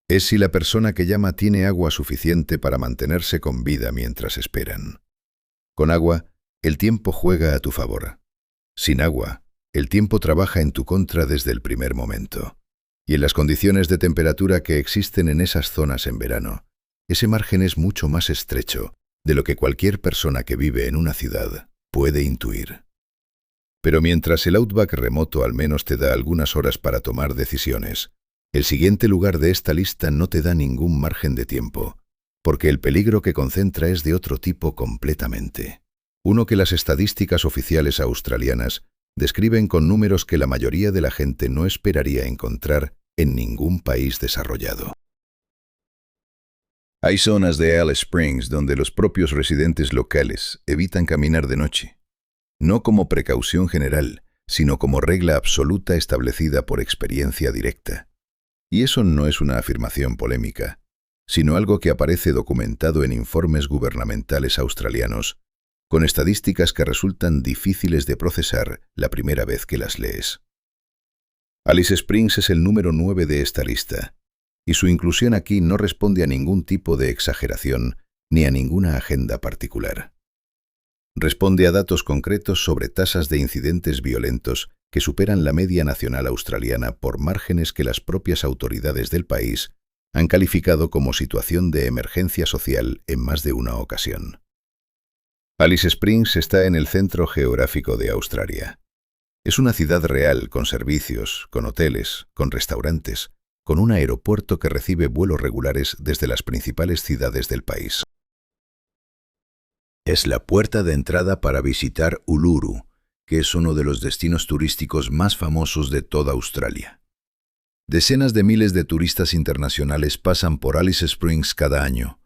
Es si la persona que llama tiene agua suficiente para mantenerse con vida mientras esperan. Con agua, el tiempo juega a tu favor. Sin agua, el tiempo trabaja en tu contra desde el primer momento. Y en las condiciones de temperatura que existen en esas zonas en verano, ese margen es mucho más estrecho de lo que cualquier persona que vive en una ciudad puede intuir. Pero mientras el outback remoto al menos te da algunas horas para tomar decisiones, el siguiente lugar de esta lista no te da ningún margen de tiempo, porque el peligro que concentra es de otro tipo completamente. Uno que las estadísticas oficiales australianas describen con números que la mayoría de la gente no esperaría encontrar en ningún país desarrollado. Hay zonas de Alice Springs donde los propios residentes locales evitan caminar de noche. No como precaución general, sino como regla absoluta establecida por experiencia directa. Y eso no es una afirmación polémica, sino algo que aparece documentado en informes gubernamentales australianos, con estadísticas que resultan difíciles de procesar la primera vez que las lees. Alice Springs es el número 9 de esta lista, y su inclusión aquí no responde a ningún tipo de exageración ni a ninguna agenda particular. Responde a datos concretos sobre tasas de incidentes violentos que superan la media nacional australiana por márgenes que las propias autoridades del país han calificado como situación de emergencia social en más de una ocasión. Alice Springs está en el centro geográfico de Australia. Es una ciudad real con servicios, con hoteles, con restaurantes, con un aeropuerto que recibe vuelos regulares desde las principales ciudades del país. Es la puerta de entrada para visitar Uluru, que es uno de los destinos turísticos más famosos de toda Australia. Decenas de miles de turistas internacionales pasan por Alice Springs cada año,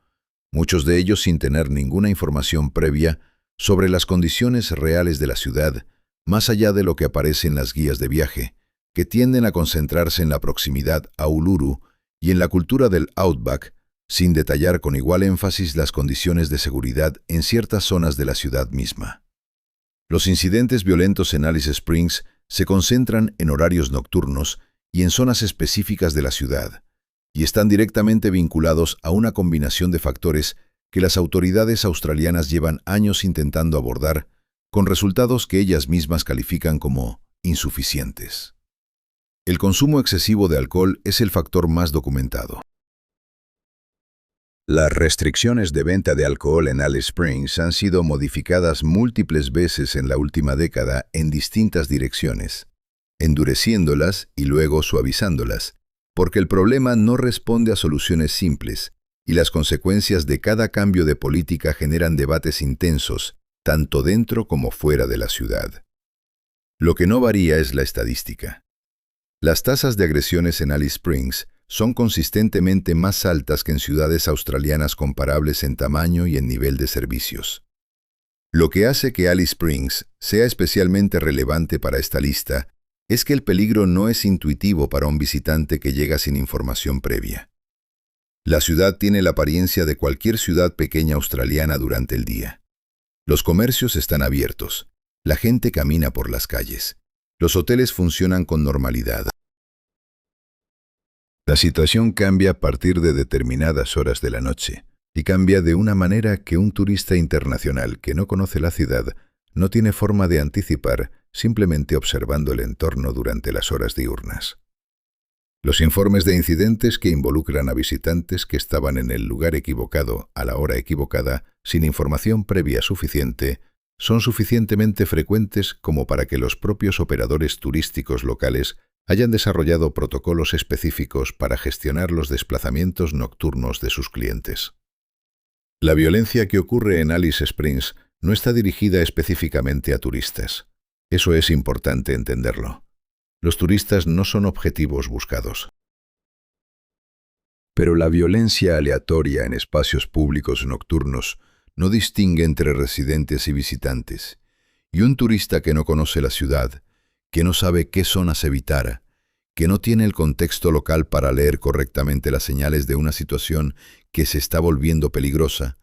muchos de ellos sin tener ninguna información previa sobre las condiciones reales de la ciudad, más allá de lo que aparece en las guías de viaje, que tienden a concentrarse en la proximidad a Uluru y en la cultura del Outback, sin detallar con igual énfasis las condiciones de seguridad en ciertas zonas de la ciudad misma. Los incidentes violentos en Alice Springs se concentran en horarios nocturnos y en zonas específicas de la ciudad, y están directamente vinculados a una combinación de factores que las autoridades australianas llevan años intentando abordar, con resultados que ellas mismas califican como insuficientes. El consumo excesivo de alcohol es el factor más documentado. Las restricciones de venta de alcohol en Alice Springs han sido modificadas múltiples veces en la última década en distintas direcciones, endureciéndolas y luego suavizándolas, porque el problema no responde a soluciones simples, y las consecuencias de cada cambio de política generan debates intensos, tanto dentro como fuera de la ciudad. Lo que no varía es la estadística. Las tasas de agresiones en Alice Springs son consistentemente más altas que en ciudades australianas comparables en tamaño y en nivel de servicios. Lo que hace que Alice Springs sea especialmente relevante para esta lista es que el peligro no es intuitivo para un visitante que llega sin información previa. La ciudad tiene la apariencia de cualquier ciudad pequeña australiana durante el día. Los comercios están abiertos, la gente camina por las calles, los hoteles funcionan con normalidad. La situación cambia a partir de determinadas horas de la noche, y cambia de una manera que un turista internacional que no conoce la ciudad no tiene forma de anticipar simplemente observando el entorno durante las horas diurnas. Los informes de incidentes que involucran a visitantes que estaban en el lugar equivocado a la hora equivocada sin información previa suficiente son suficientemente frecuentes como para que los propios operadores turísticos locales hayan desarrollado protocolos específicos para gestionar los desplazamientos nocturnos de sus clientes. La violencia que ocurre en Alice Springs no está dirigida específicamente a turistas. Eso es importante entenderlo. Los turistas no son objetivos buscados. Pero la violencia aleatoria en espacios públicos nocturnos no distingue entre residentes y visitantes, y un turista que no conoce la ciudad, que no sabe qué zonas evitar, que no tiene el contexto local para leer correctamente las señales de una situación que se está volviendo peligrosa,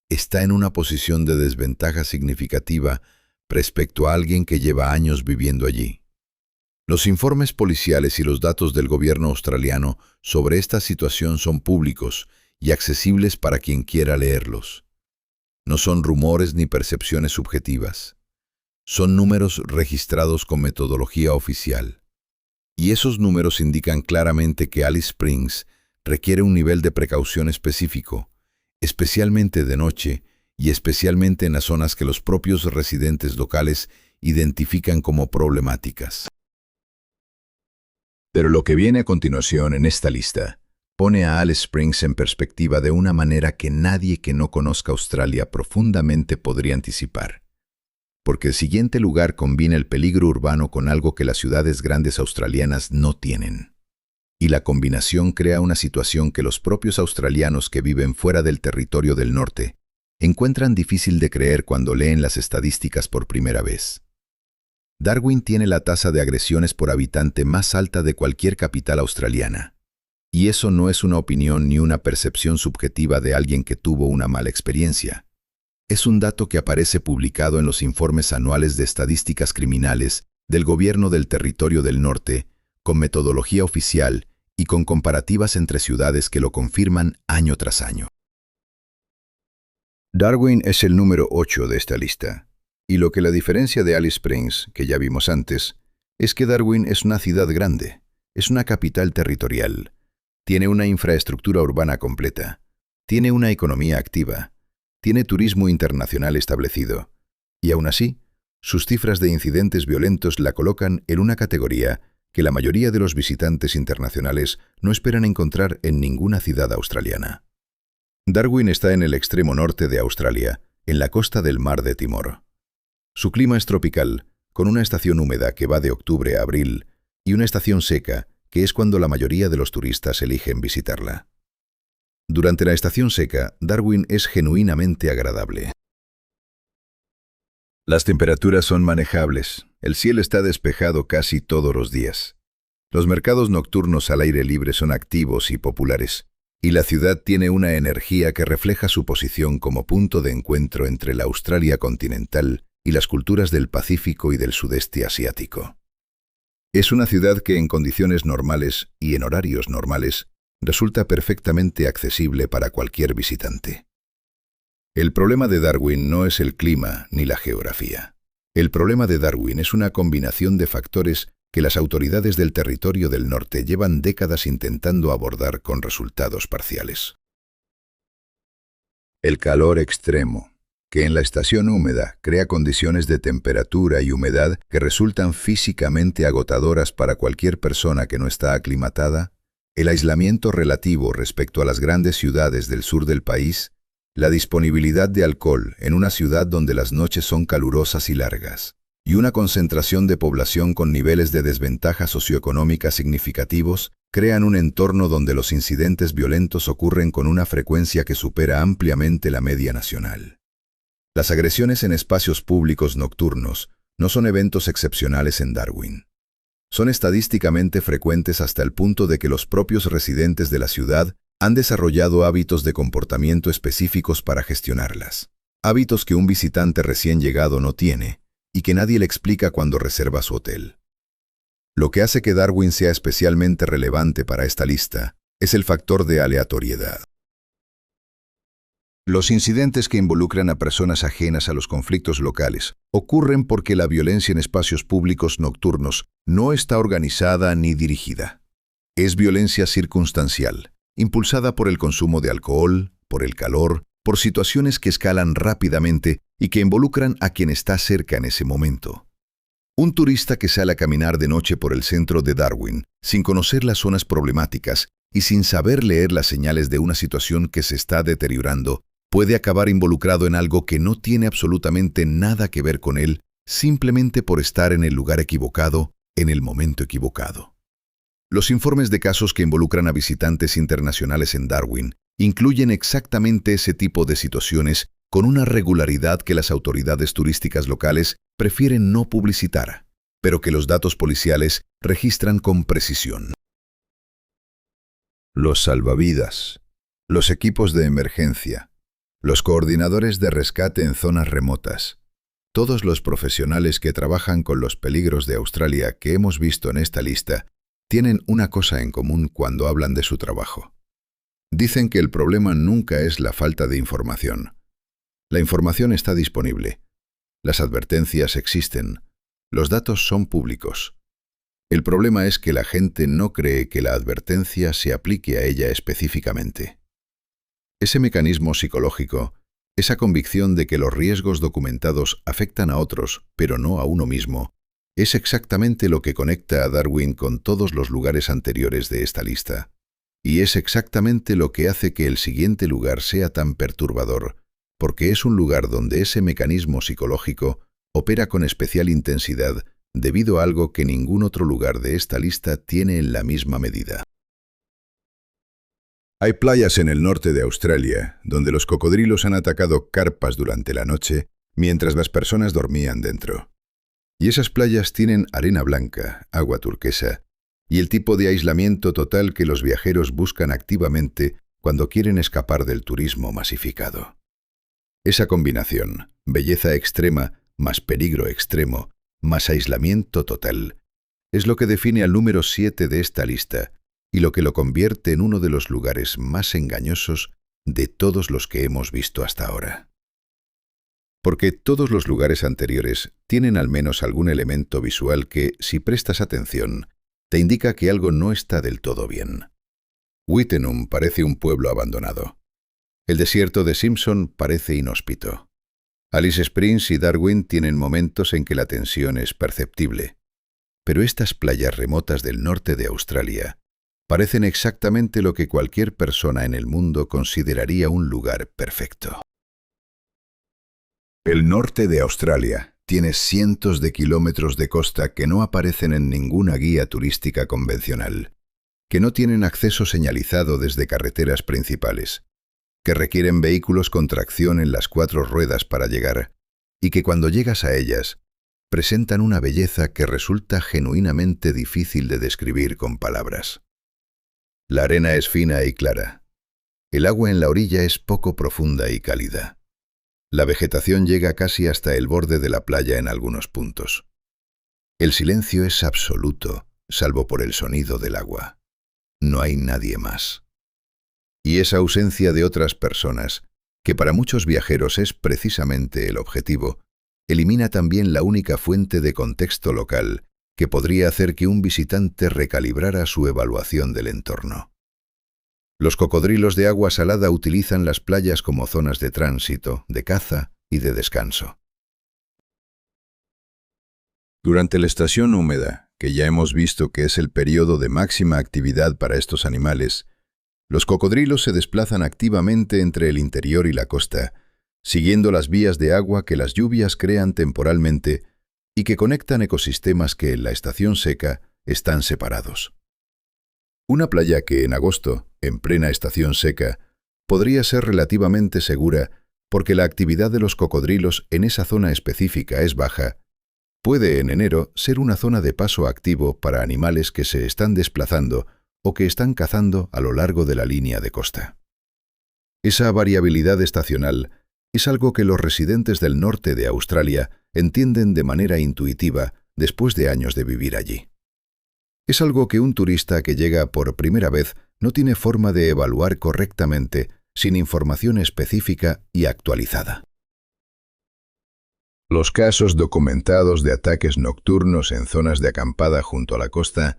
está en una posición de desventaja significativa respecto a alguien que lleva años viviendo allí. Los informes policiales y los datos del gobierno australiano sobre esta situación son públicos y accesibles para quien quiera leerlos. No son rumores ni percepciones subjetivas. Son números registrados con metodología oficial. Y esos números indican claramente que Alice Springs requiere un nivel de precaución específico, especialmente de noche y especialmente en las zonas que los propios residentes locales identifican como problemáticas. Pero lo que viene a continuación en esta lista pone a Alice Springs en perspectiva de una manera que nadie que no conozca Australia profundamente podría anticipar. Porque el siguiente lugar combina el peligro urbano con algo que las ciudades grandes australianas no tienen. Y la combinación crea una situación que los propios australianos que viven fuera del territorio del norte encuentran difícil de creer cuando leen las estadísticas por primera vez. Darwin tiene la tasa de agresiones por habitante más alta de cualquier capital australiana. Y eso no es una opinión ni una percepción subjetiva de alguien que tuvo una mala experiencia. Es un dato que aparece publicado en los informes anuales de estadísticas criminales del gobierno del territorio del norte, con metodología oficial y con comparativas entre ciudades que lo confirman año tras año. Darwin es el número 8 de esta lista, y lo que la diferencia de Alice Springs, que ya vimos antes, es que Darwin es una ciudad grande, es una capital territorial, tiene una infraestructura urbana completa, tiene una economía activa, tiene turismo internacional establecido, y aún así, sus cifras de incidentes violentos la colocan en una categoría que la mayoría de los visitantes internacionales no esperan encontrar en ninguna ciudad australiana. Darwin está en el extremo norte de Australia en la costa del Mar de Timor. Su clima es tropical, con una estación húmeda que va de octubre a abril y una estación seca, que es cuando la mayoría de los turistas eligen visitarla. Durante la estación seca, Darwin es genuinamente agradable. Las temperaturas son manejables, el cielo está despejado casi todos los días. Los mercados nocturnos al aire libre son activos y populares, y la ciudad tiene una energía que refleja su posición como punto de encuentro entre la Australia continental y las culturas del Pacífico y del sudeste asiático. Es una ciudad que en condiciones normales y en horarios normales resulta perfectamente accesible para cualquier visitante. El problema de Darwin no es el clima ni la geografía. El problema de Darwin es una combinación de factores que las autoridades del territorio del norte llevan décadas intentando abordar con resultados parciales. El calor extremo, que en la estación húmeda crea condiciones de temperatura y humedad que resultan físicamente agotadoras para cualquier persona que no está aclimatada, el aislamiento relativo respecto a las grandes ciudades del sur del país, la disponibilidad de alcohol en una ciudad donde las noches son calurosas y largas, y una concentración de población con niveles de desventaja socioeconómica significativos, crean un entorno donde los incidentes violentos ocurren con una frecuencia que supera ampliamente la media nacional. Las agresiones en espacios públicos nocturnos no son eventos excepcionales en Darwin. Son estadísticamente frecuentes hasta el punto de que los propios residentes de la ciudad han desarrollado hábitos de comportamiento específicos para gestionarlas. Hábitos que un visitante recién llegado no tiene y que nadie le explica cuando reserva su hotel. Lo que hace que Darwin sea especialmente relevante para esta lista es el factor de aleatoriedad. Los incidentes que involucran a personas ajenas a los conflictos locales ocurren porque la violencia en espacios públicos nocturnos no está organizada ni dirigida. Es violencia circunstancial, impulsada por el consumo de alcohol, por el calor, por situaciones que escalan rápidamente y que involucran a quien está cerca en ese momento. Un turista que sale a caminar de noche por el centro de Darwin, sin conocer las zonas problemáticas y sin saber leer las señales de una situación que se está deteriorando, puede acabar involucrado en algo que no tiene absolutamente nada que ver con él, simplemente por estar en el lugar equivocado, en el momento equivocado. Los informes de casos que involucran a visitantes internacionales en Darwin incluyen exactamente ese tipo de situaciones con una regularidad que las autoridades turísticas locales prefieren no publicitar, pero que los datos policiales registran con precisión. Los salvavidas, los equipos de emergencia, los coordinadores de rescate en zonas remotas, todos los profesionales que trabajan con los peligros de Australia que hemos visto en esta lista, tienen una cosa en común cuando hablan de su trabajo. Dicen que el problema nunca es la falta de información. La información está disponible. Las advertencias existen. Los datos son públicos. El problema es que la gente no cree que la advertencia se aplique a ella específicamente. Ese mecanismo psicológico, esa convicción de que los riesgos documentados afectan a otros, pero no a uno mismo, es exactamente lo que conecta a Darwin con todos los lugares anteriores de esta lista. Y es exactamente lo que hace que el siguiente lugar sea tan perturbador, porque es un lugar donde ese mecanismo psicológico opera con especial intensidad debido a algo que ningún otro lugar de esta lista tiene en la misma medida. Hay playas en el norte de Australia donde los cocodrilos han atacado carpas durante la noche mientras las personas dormían dentro. Y esas playas tienen arena blanca, agua turquesa y el tipo de aislamiento total que los viajeros buscan activamente cuando quieren escapar del turismo masificado. Esa combinación, belleza extrema más peligro extremo más aislamiento total, es lo que define al número 7 de esta lista y lo que lo convierte en uno de los lugares más engañosos de todos los que hemos visto hasta ahora. Porque todos los lugares anteriores tienen al menos algún elemento visual que, si prestas atención, te indica que algo no está del todo bien. Wittenham parece un pueblo abandonado. El desierto de Simpson parece inhóspito. Alice Springs y Darwin tienen momentos en que la tensión es perceptible. Pero estas playas remotas del norte de Australia parecen exactamente lo que cualquier persona en el mundo consideraría un lugar perfecto. El norte de Australia tiene cientos de kilómetros de costa que no aparecen en ninguna guía turística convencional, que no tienen acceso señalizado desde carreteras principales, que requieren vehículos con tracción en las 4 ruedas para llegar, y que cuando llegas a ellas, presentan una belleza que resulta genuinamente difícil de describir con palabras. La arena es fina y clara. El agua en la orilla es poco profunda y cálida. La vegetación llega casi hasta el borde de la playa en algunos puntos. El silencio es absoluto, salvo por el sonido del agua. No hay nadie más. Y esa ausencia de otras personas, que para muchos viajeros es precisamente el objetivo, elimina también la única fuente de contexto local que podría hacer que un visitante recalibrara su evaluación del entorno. Los cocodrilos de agua salada utilizan las playas como zonas de tránsito, de caza y de descanso. Durante la estación húmeda, que ya hemos visto que es el periodo de máxima actividad para estos animales, los cocodrilos se desplazan activamente entre el interior y la costa, siguiendo las vías de agua que las lluvias crean temporalmente y que conectan ecosistemas que en la estación seca están separados. Una playa que en agosto, en plena estación seca, podría ser relativamente segura porque la actividad de los cocodrilos en esa zona específica es baja, puede en enero ser una zona de paso activo para animales que se están desplazando o que están cazando a lo largo de la línea de costa. Esa variabilidad estacional es algo que los residentes del norte de Australia entienden de manera intuitiva después de años de vivir allí. Es algo que un turista que llega por primera vez no tiene forma de evaluar correctamente sin información específica y actualizada. Los casos documentados de ataques nocturnos en zonas de acampada junto a la costa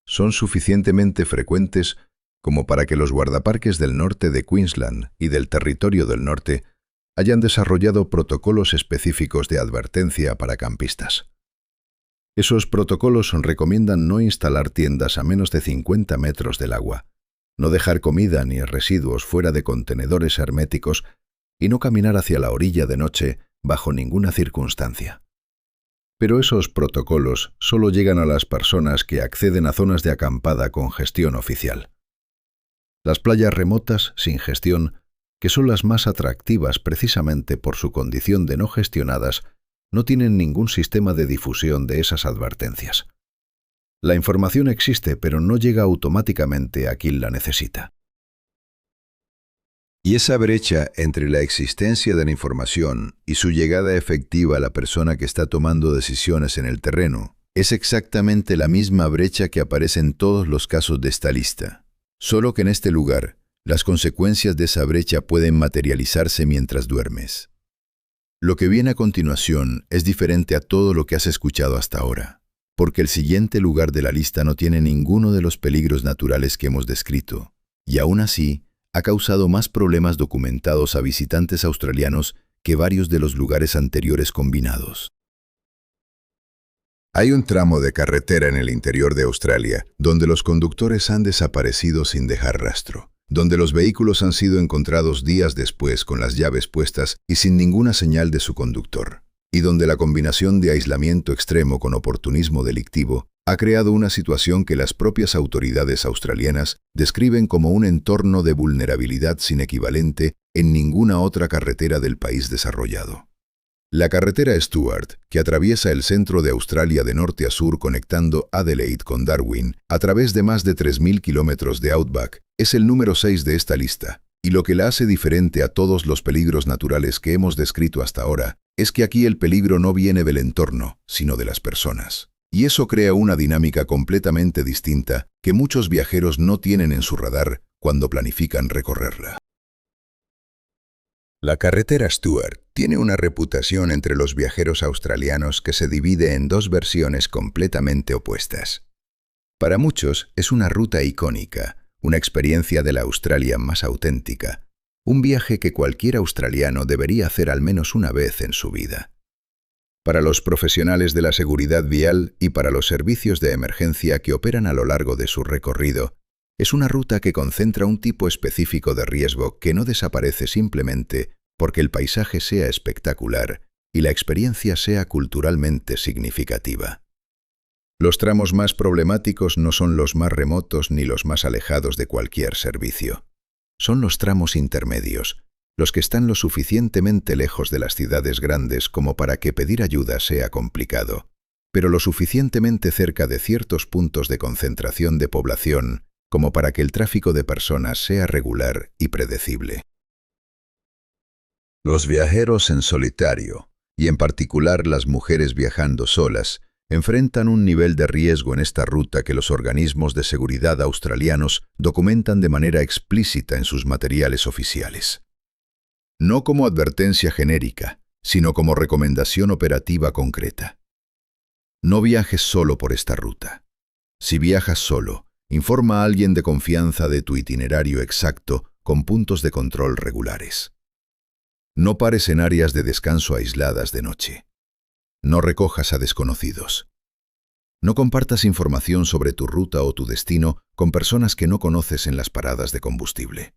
son suficientemente frecuentes como para que los guardaparques del norte de Queensland y del Territorio del Norte hayan desarrollado protocolos específicos de advertencia para campistas. Esos protocolos recomiendan no instalar tiendas a menos de 50 metros del agua, no dejar comida ni residuos fuera de contenedores herméticos y no caminar hacia la orilla de noche bajo ninguna circunstancia. Pero esos protocolos solo llegan a las personas que acceden a zonas de acampada con gestión oficial. Las playas remotas, sin gestión, que son las más atractivas precisamente por su condición de no gestionadas, no tienen ningún sistema de difusión de esas advertencias. La información existe, pero no llega automáticamente a quien la necesita. Y esa brecha entre la existencia de la información y su llegada efectiva a la persona que está tomando decisiones en el terreno es exactamente la misma brecha que aparece en todos los casos de esta lista. Solo que en este lugar, las consecuencias de esa brecha pueden materializarse mientras duermes. Lo que viene a continuación es diferente a todo lo que has escuchado hasta ahora, porque el siguiente lugar de la lista no tiene ninguno de los peligros naturales que hemos descrito, y aún así ha causado más problemas documentados a visitantes australianos que varios de los lugares anteriores combinados. Hay un tramo de carretera en el interior de Australia donde los conductores han desaparecido sin dejar rastro, donde los vehículos han sido encontrados días después con las llaves puestas y sin ninguna señal de su conductor, y donde la combinación de aislamiento extremo con oportunismo delictivo ha creado una situación que las propias autoridades australianas describen como un entorno de vulnerabilidad sin equivalente en ninguna otra carretera del país desarrollado. La carretera Stuart, que atraviesa el centro de Australia de norte a sur conectando Adelaide con Darwin a través de más de 3.000 kilómetros de outback, es el número 6 de esta lista, y lo que la hace diferente a todos los peligros naturales que hemos descrito hasta ahora es que aquí el peligro no viene del entorno, sino de las personas. Y eso crea una dinámica completamente distinta que muchos viajeros no tienen en su radar cuando planifican recorrerla. La carretera Stuart tiene una reputación entre los viajeros australianos que se divide en dos versiones completamente opuestas. Para muchos es una ruta icónica, una experiencia de la Australia más auténtica, un viaje que cualquier australiano debería hacer al menos una vez en su vida. Para los profesionales de la seguridad vial y para los servicios de emergencia que operan a lo largo de su recorrido, es una ruta que concentra un tipo específico de riesgo que no desaparece simplemente porque el paisaje sea espectacular y la experiencia sea culturalmente significativa. Los tramos más problemáticos no son los más remotos ni los más alejados de cualquier servicio. Son los tramos intermedios, los que están lo suficientemente lejos de las ciudades grandes como para que pedir ayuda sea complicado, pero lo suficientemente cerca de ciertos puntos de concentración de población como para que el tráfico de personas sea regular y predecible. Los viajeros en solitario, y en particular las mujeres viajando solas, enfrentan un nivel de riesgo en esta ruta que los organismos de seguridad australianos documentan de manera explícita en sus materiales oficiales. No como advertencia genérica, sino como recomendación operativa concreta. No viajes solo por esta ruta. Si viajas solo, informa a alguien de confianza de tu itinerario exacto con puntos de control regulares. No pares en áreas de descanso aisladas de noche. No recojas a desconocidos. No compartas información sobre tu ruta o tu destino con personas que no conoces en las paradas de combustible.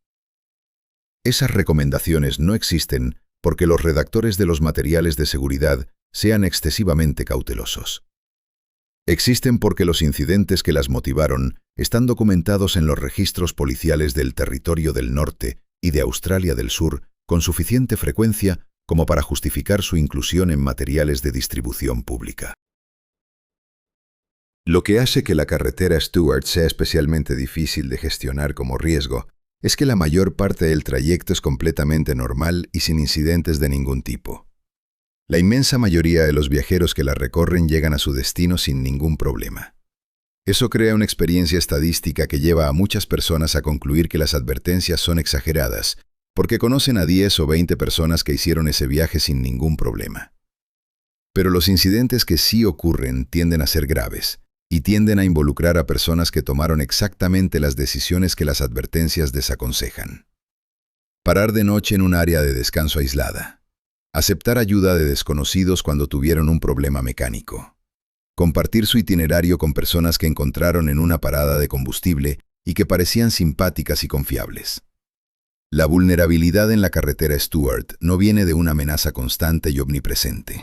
Esas recomendaciones no existen porque los redactores de los materiales de seguridad sean excesivamente cautelosos. Existen porque los incidentes que las motivaron están documentados en los registros policiales del Territorio del Norte y de Australia del Sur con suficiente frecuencia como para justificar su inclusión en materiales de distribución pública. Lo que hace que la carretera Stuart sea especialmente difícil de gestionar como riesgo es que la mayor parte del trayecto es completamente normal y sin incidentes de ningún tipo. La inmensa mayoría de los viajeros que la recorren llegan a su destino sin ningún problema. Eso crea una experiencia estadística que lleva a muchas personas a concluir que las advertencias son exageradas, porque conocen a 10 o 20 personas que hicieron ese viaje sin ningún problema. Pero los incidentes que sí ocurren tienden a ser graves y tienden a involucrar a personas que tomaron exactamente las decisiones que las advertencias desaconsejan. Parar de noche en un área de descanso aislada. Aceptar ayuda de desconocidos cuando tuvieron un problema mecánico. Compartir su itinerario con personas que encontraron en una parada de combustible y que parecían simpáticas y confiables. La vulnerabilidad en la carretera Stuart no viene de una amenaza constante y omnipresente.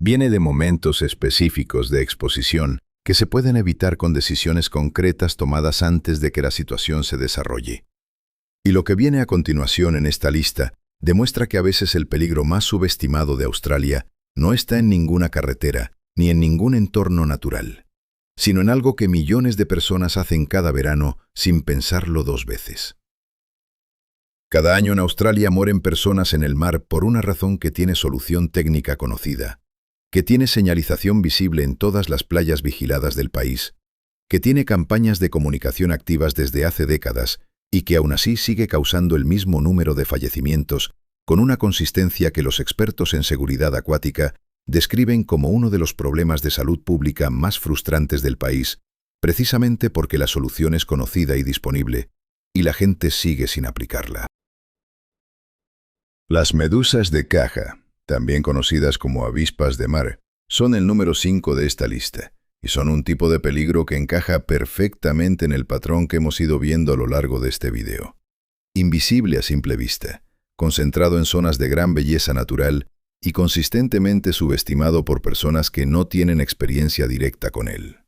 Viene de momentos específicos de exposición que se pueden evitar con decisiones concretas tomadas antes de que la situación se desarrolle. Y lo que viene a continuación en esta lista demuestra que a veces el peligro más subestimado de Australia no está en ninguna carretera ni en ningún entorno natural, sino en algo que millones de personas hacen cada verano sin pensarlo dos veces. Cada año en Australia mueren personas en el mar por una razón que tiene solución técnica conocida, que tiene señalización visible en todas las playas vigiladas del país, que tiene campañas de comunicación activas desde hace décadas y que aún así sigue causando el mismo número de fallecimientos con una consistencia que los expertos en seguridad acuática describen como uno de los problemas de salud pública más frustrantes del país, precisamente porque la solución es conocida y disponible, y la gente sigue sin aplicarla. Las medusas de caja, también conocidas como avispas de mar, son el número 5 de esta lista, y son un tipo de peligro que encaja perfectamente en el patrón que hemos ido viendo a lo largo de este video. Invisible a simple vista, concentrado en zonas de gran belleza natural y consistentemente subestimado por personas que no tienen experiencia directa con él.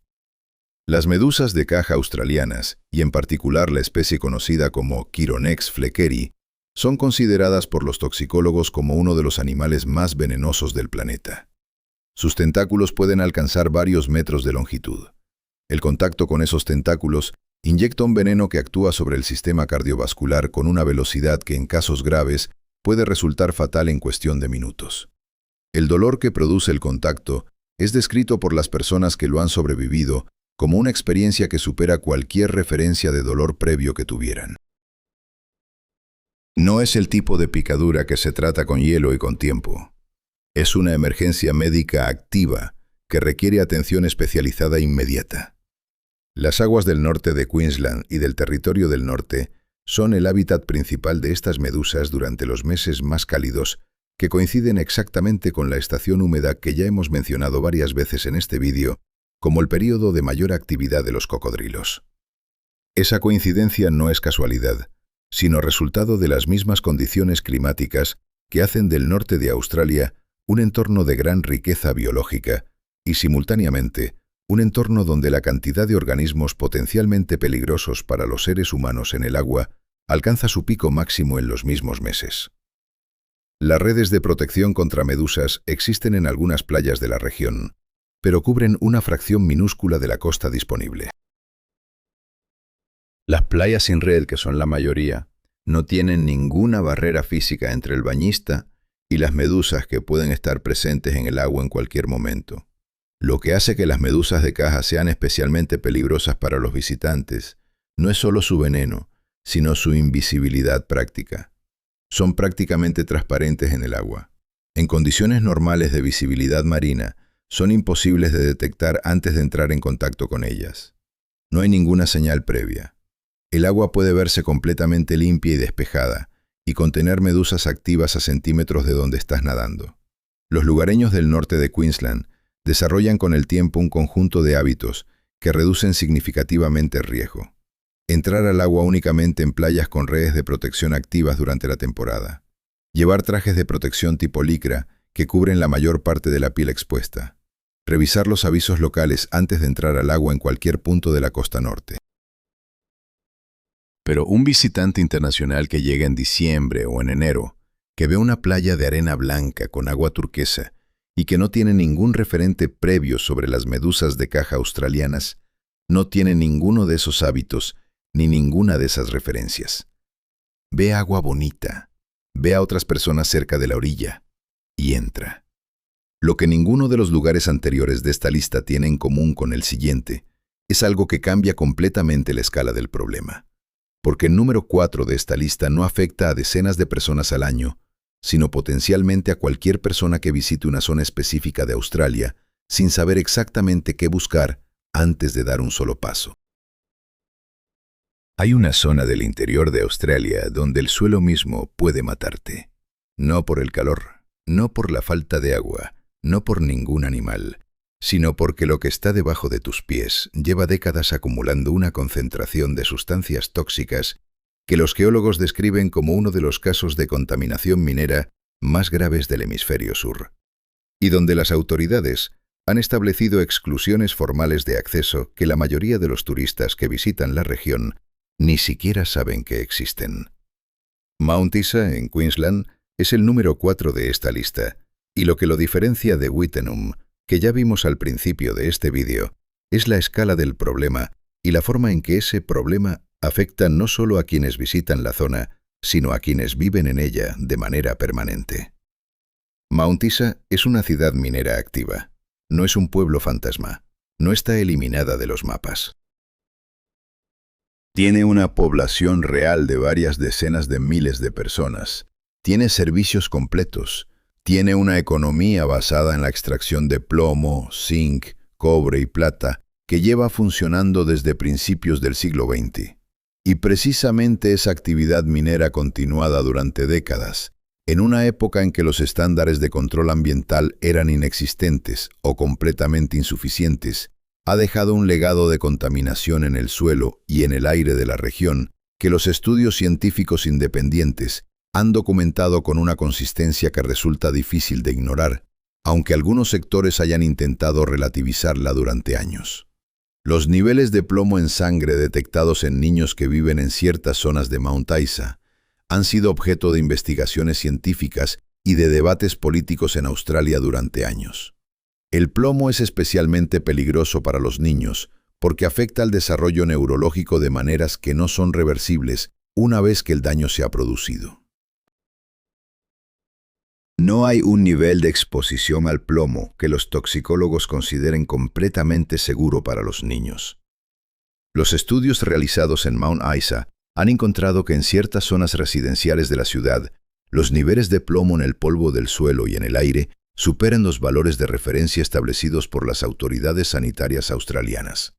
Las medusas de caja australianas, y en particular la especie conocida como Chironex fleckeri, son consideradas por los toxicólogos como uno de los animales más venenosos del planeta. Sus tentáculos pueden alcanzar varios metros de longitud. El contacto con esos tentáculos inyecta un veneno que actúa sobre el sistema cardiovascular con una velocidad que en casos graves puede resultar fatal en cuestión de minutos. El dolor que produce el contacto es descrito por las personas que lo han sobrevivido como una experiencia que supera cualquier referencia de dolor previo que tuvieran. No es el tipo de picadura que se trata con hielo y con tiempo. Es una emergencia médica activa que requiere atención especializada inmediata. Las aguas del norte de Queensland y del Territorio del Norte son el hábitat principal de estas medusas durante los meses más cálidos, que coinciden exactamente con la estación húmeda que ya hemos mencionado varias veces en este vídeo, como el período de mayor actividad de los cocodrilos. Esa coincidencia no es casualidad, sino resultado de las mismas condiciones climáticas que hacen del norte de Australia un entorno de gran riqueza biológica y, simultáneamente, un entorno donde la cantidad de organismos potencialmente peligrosos para los seres humanos en el agua alcanza su pico máximo en los mismos meses. Las redes de protección contra medusas existen en algunas playas de la región, pero cubren una fracción minúscula de la costa disponible. Las playas sin red, que son la mayoría, no tienen ninguna barrera física entre el bañista y las medusas que pueden estar presentes en el agua en cualquier momento. Lo que hace que las medusas de caja sean especialmente peligrosas para los visitantes no es solo su veneno, sino su invisibilidad práctica. Son prácticamente transparentes en el agua. En condiciones normales de visibilidad marina, son imposibles de detectar antes de entrar en contacto con ellas. No hay ninguna señal previa. El agua puede verse completamente limpia y despejada, y contener medusas activas a centímetros de donde estás nadando. Los lugareños del norte de Queensland desarrollan con el tiempo un conjunto de hábitos que reducen significativamente el riesgo. Entrar al agua únicamente en playas con redes de protección activas durante la temporada. Llevar trajes de protección tipo licra que cubren la mayor parte de la piel expuesta. Revisar los avisos locales antes de entrar al agua en cualquier punto de la costa norte. Pero un visitante internacional que llega en diciembre o en enero, que ve una playa de arena blanca con agua turquesa y que no tiene ningún referente previo sobre las medusas de caja australianas, no tiene ninguno de esos hábitos ni ninguna de esas referencias. Ve agua bonita, ve a otras personas cerca de la orilla y entra. Lo que ninguno de los lugares anteriores de esta lista tiene en común con el siguiente es algo que cambia completamente la escala del problema. Porque el número 4 de esta lista no afecta a decenas de personas al año, sino potencialmente a cualquier persona que visite una zona específica de Australia sin saber exactamente qué buscar antes de dar un solo paso. Hay una zona del interior de Australia donde el suelo mismo puede matarte. No por el calor, no por la falta de agua, no por ningún animal, sino porque lo que está debajo de tus pies lleva décadas acumulando una concentración de sustancias tóxicas que los geólogos describen como uno de los casos de contaminación minera más graves del hemisferio sur, y donde las autoridades han establecido exclusiones formales de acceso que la mayoría de los turistas que visitan la región ni siquiera saben que existen. Mount Isa, en Queensland, es el número 4 de esta lista, y lo que lo diferencia de Wittenoom, que ya vimos al principio de este vídeo, es la escala del problema y la forma en que ese problema afecta no solo a quienes visitan la zona, sino a quienes viven en ella de manera permanente. Mount Isa es una ciudad minera activa, no es un pueblo fantasma, no está eliminada de los mapas. Tiene una población real de varias decenas de miles de personas, tiene servicios completos, tiene una economía basada en la extracción de plomo, zinc, cobre y plata que lleva funcionando desde principios del siglo XX. Y precisamente esa actividad minera continuada durante décadas, en una época en que los estándares de control ambiental eran inexistentes o completamente insuficientes, ha dejado un legado de contaminación en el suelo y en el aire de la región que los estudios científicos independientes han documentado con una consistencia que resulta difícil de ignorar, aunque algunos sectores hayan intentado relativizarla durante años. Los niveles de plomo en sangre detectados en niños que viven en ciertas zonas de Mount Isa han sido objeto de investigaciones científicas y de debates políticos en Australia durante años. El plomo es especialmente peligroso para los niños porque afecta al desarrollo neurológico de maneras que no son reversibles una vez que el daño se ha producido. No hay un nivel de exposición al plomo que los toxicólogos consideren completamente seguro para los niños. Los estudios realizados en Mount Isa han encontrado que en ciertas zonas residenciales de la ciudad, los niveles de plomo en el polvo del suelo y en el aire superan los valores de referencia establecidos por las autoridades sanitarias australianas.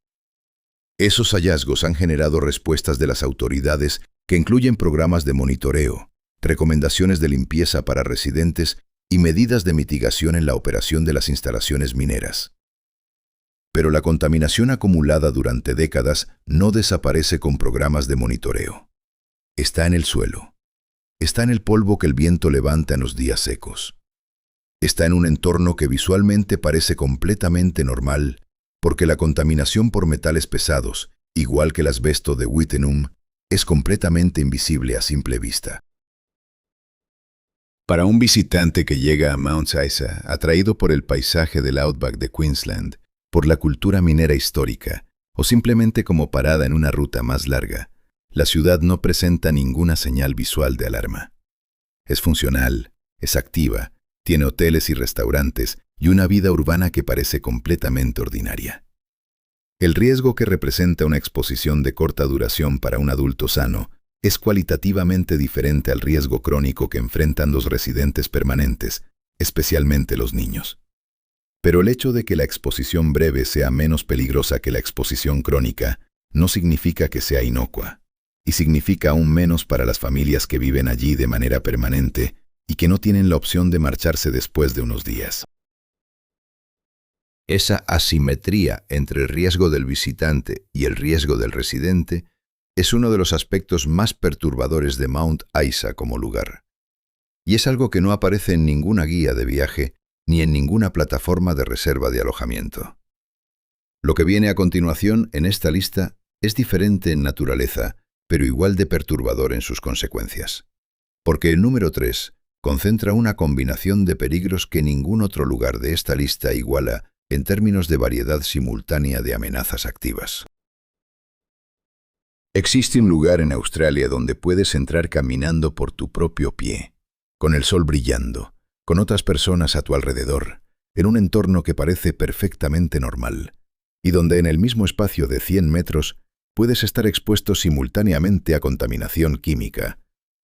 Esos hallazgos han generado respuestas de las autoridades que incluyen programas de monitoreo, recomendaciones de limpieza para residentes y medidas de mitigación en la operación de las instalaciones mineras. Pero la contaminación acumulada durante décadas no desaparece con programas de monitoreo. Está en el suelo, Está en el polvo que el viento levanta en los días secos. Está en un entorno que visualmente parece completamente normal, porque la contaminación por metales pesados, igual que el asbesto de Wittenum, es completamente invisible a simple vista. Para un visitante que llega a Mount Isa, atraído por el paisaje del Outback de Queensland, por la cultura minera histórica, o simplemente como parada en una ruta más larga, la ciudad no presenta ninguna señal visual de alarma. Es funcional, es activa, tiene hoteles y restaurantes y una vida urbana que parece completamente ordinaria. El riesgo que representa una exposición de corta duración para un adulto sano es cualitativamente diferente al riesgo crónico que enfrentan los residentes permanentes, especialmente los niños. Pero el hecho de que la exposición breve sea menos peligrosa que la exposición crónica no significa que sea inocua, y significa aún menos para las familias que viven allí de manera permanente y que no tienen la opción de marcharse después de unos días. Esa asimetría entre el riesgo del visitante y el riesgo del residente es uno de los aspectos más perturbadores de Mount Isa como lugar. Y es algo que no aparece en ninguna guía de viaje ni en ninguna plataforma de reserva de alojamiento. Lo que viene a continuación en esta lista es diferente en naturaleza, pero igual de perturbador en sus consecuencias. Porque el número 3 concentra una combinación de peligros que ningún otro lugar de esta lista iguala en términos de variedad simultánea de amenazas activas. Existe un lugar en Australia donde puedes entrar caminando por tu propio pie, con el sol brillando, con otras personas a tu alrededor, en un entorno que parece perfectamente normal, y donde en el mismo espacio de 100 metros puedes estar expuesto simultáneamente a contaminación química,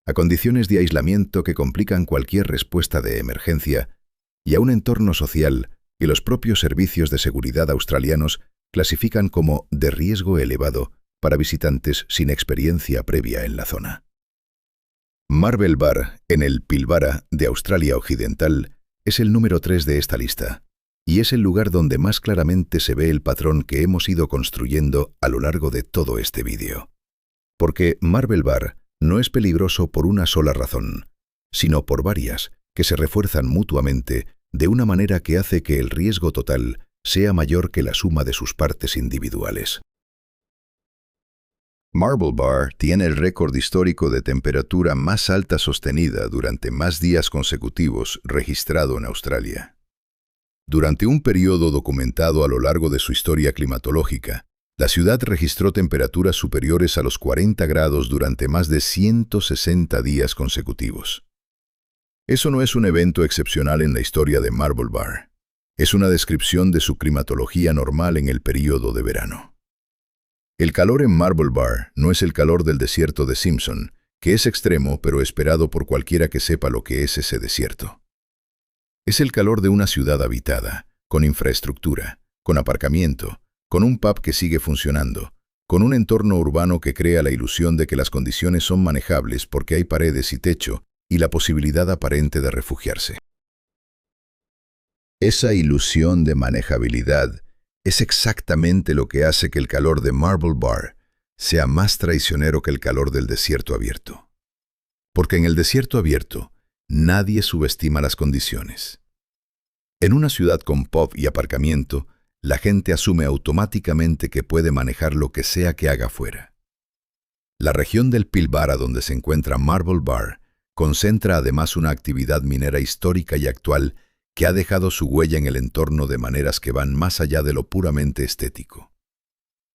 a condiciones de aislamiento que complican cualquier respuesta de emergencia, y a un entorno social que los propios servicios de seguridad australianos clasifican como de riesgo elevado para visitantes sin experiencia previa en la zona. Marble Bar, en el Pilbara de Australia Occidental, es el número 3 de esta lista, y es el lugar donde más claramente se ve el patrón que hemos ido construyendo a lo largo de todo este vídeo. Porque Marble Bar no es peligroso por una sola razón, sino por varias que se refuerzan mutuamente de una manera que hace que el riesgo total sea mayor que la suma de sus partes individuales. Marble Bar tiene el récord histórico de temperatura más alta sostenida durante más días consecutivos registrado en Australia. Durante un periodo documentado a lo largo de su historia climatológica, la ciudad registró temperaturas superiores a los 40 grados durante más de 160 días consecutivos. Eso no es un evento excepcional en la historia de Marble Bar. Es una descripción de su climatología normal en el período de verano. El calor en Marble Bar no es el calor del desierto de Simpson, que es extremo pero esperado por cualquiera que sepa lo que es ese desierto. Es el calor de una ciudad habitada, con infraestructura, con aparcamiento, con un pub que sigue funcionando, con un entorno urbano que crea la ilusión de que las condiciones son manejables porque hay paredes y techo y la posibilidad aparente de refugiarse. Esa ilusión de manejabilidad es exactamente lo que hace que el calor de Marble Bar sea más traicionero que el calor del desierto abierto. Porque en el desierto abierto, nadie subestima las condiciones. En una ciudad con pub y aparcamiento, la gente asume automáticamente que puede manejar lo que sea que haga fuera. La región del Pilbara donde se encuentra Marble Bar concentra además una actividad minera histórica y actual que ha dejado su huella en el entorno de maneras que van más allá de lo puramente estético.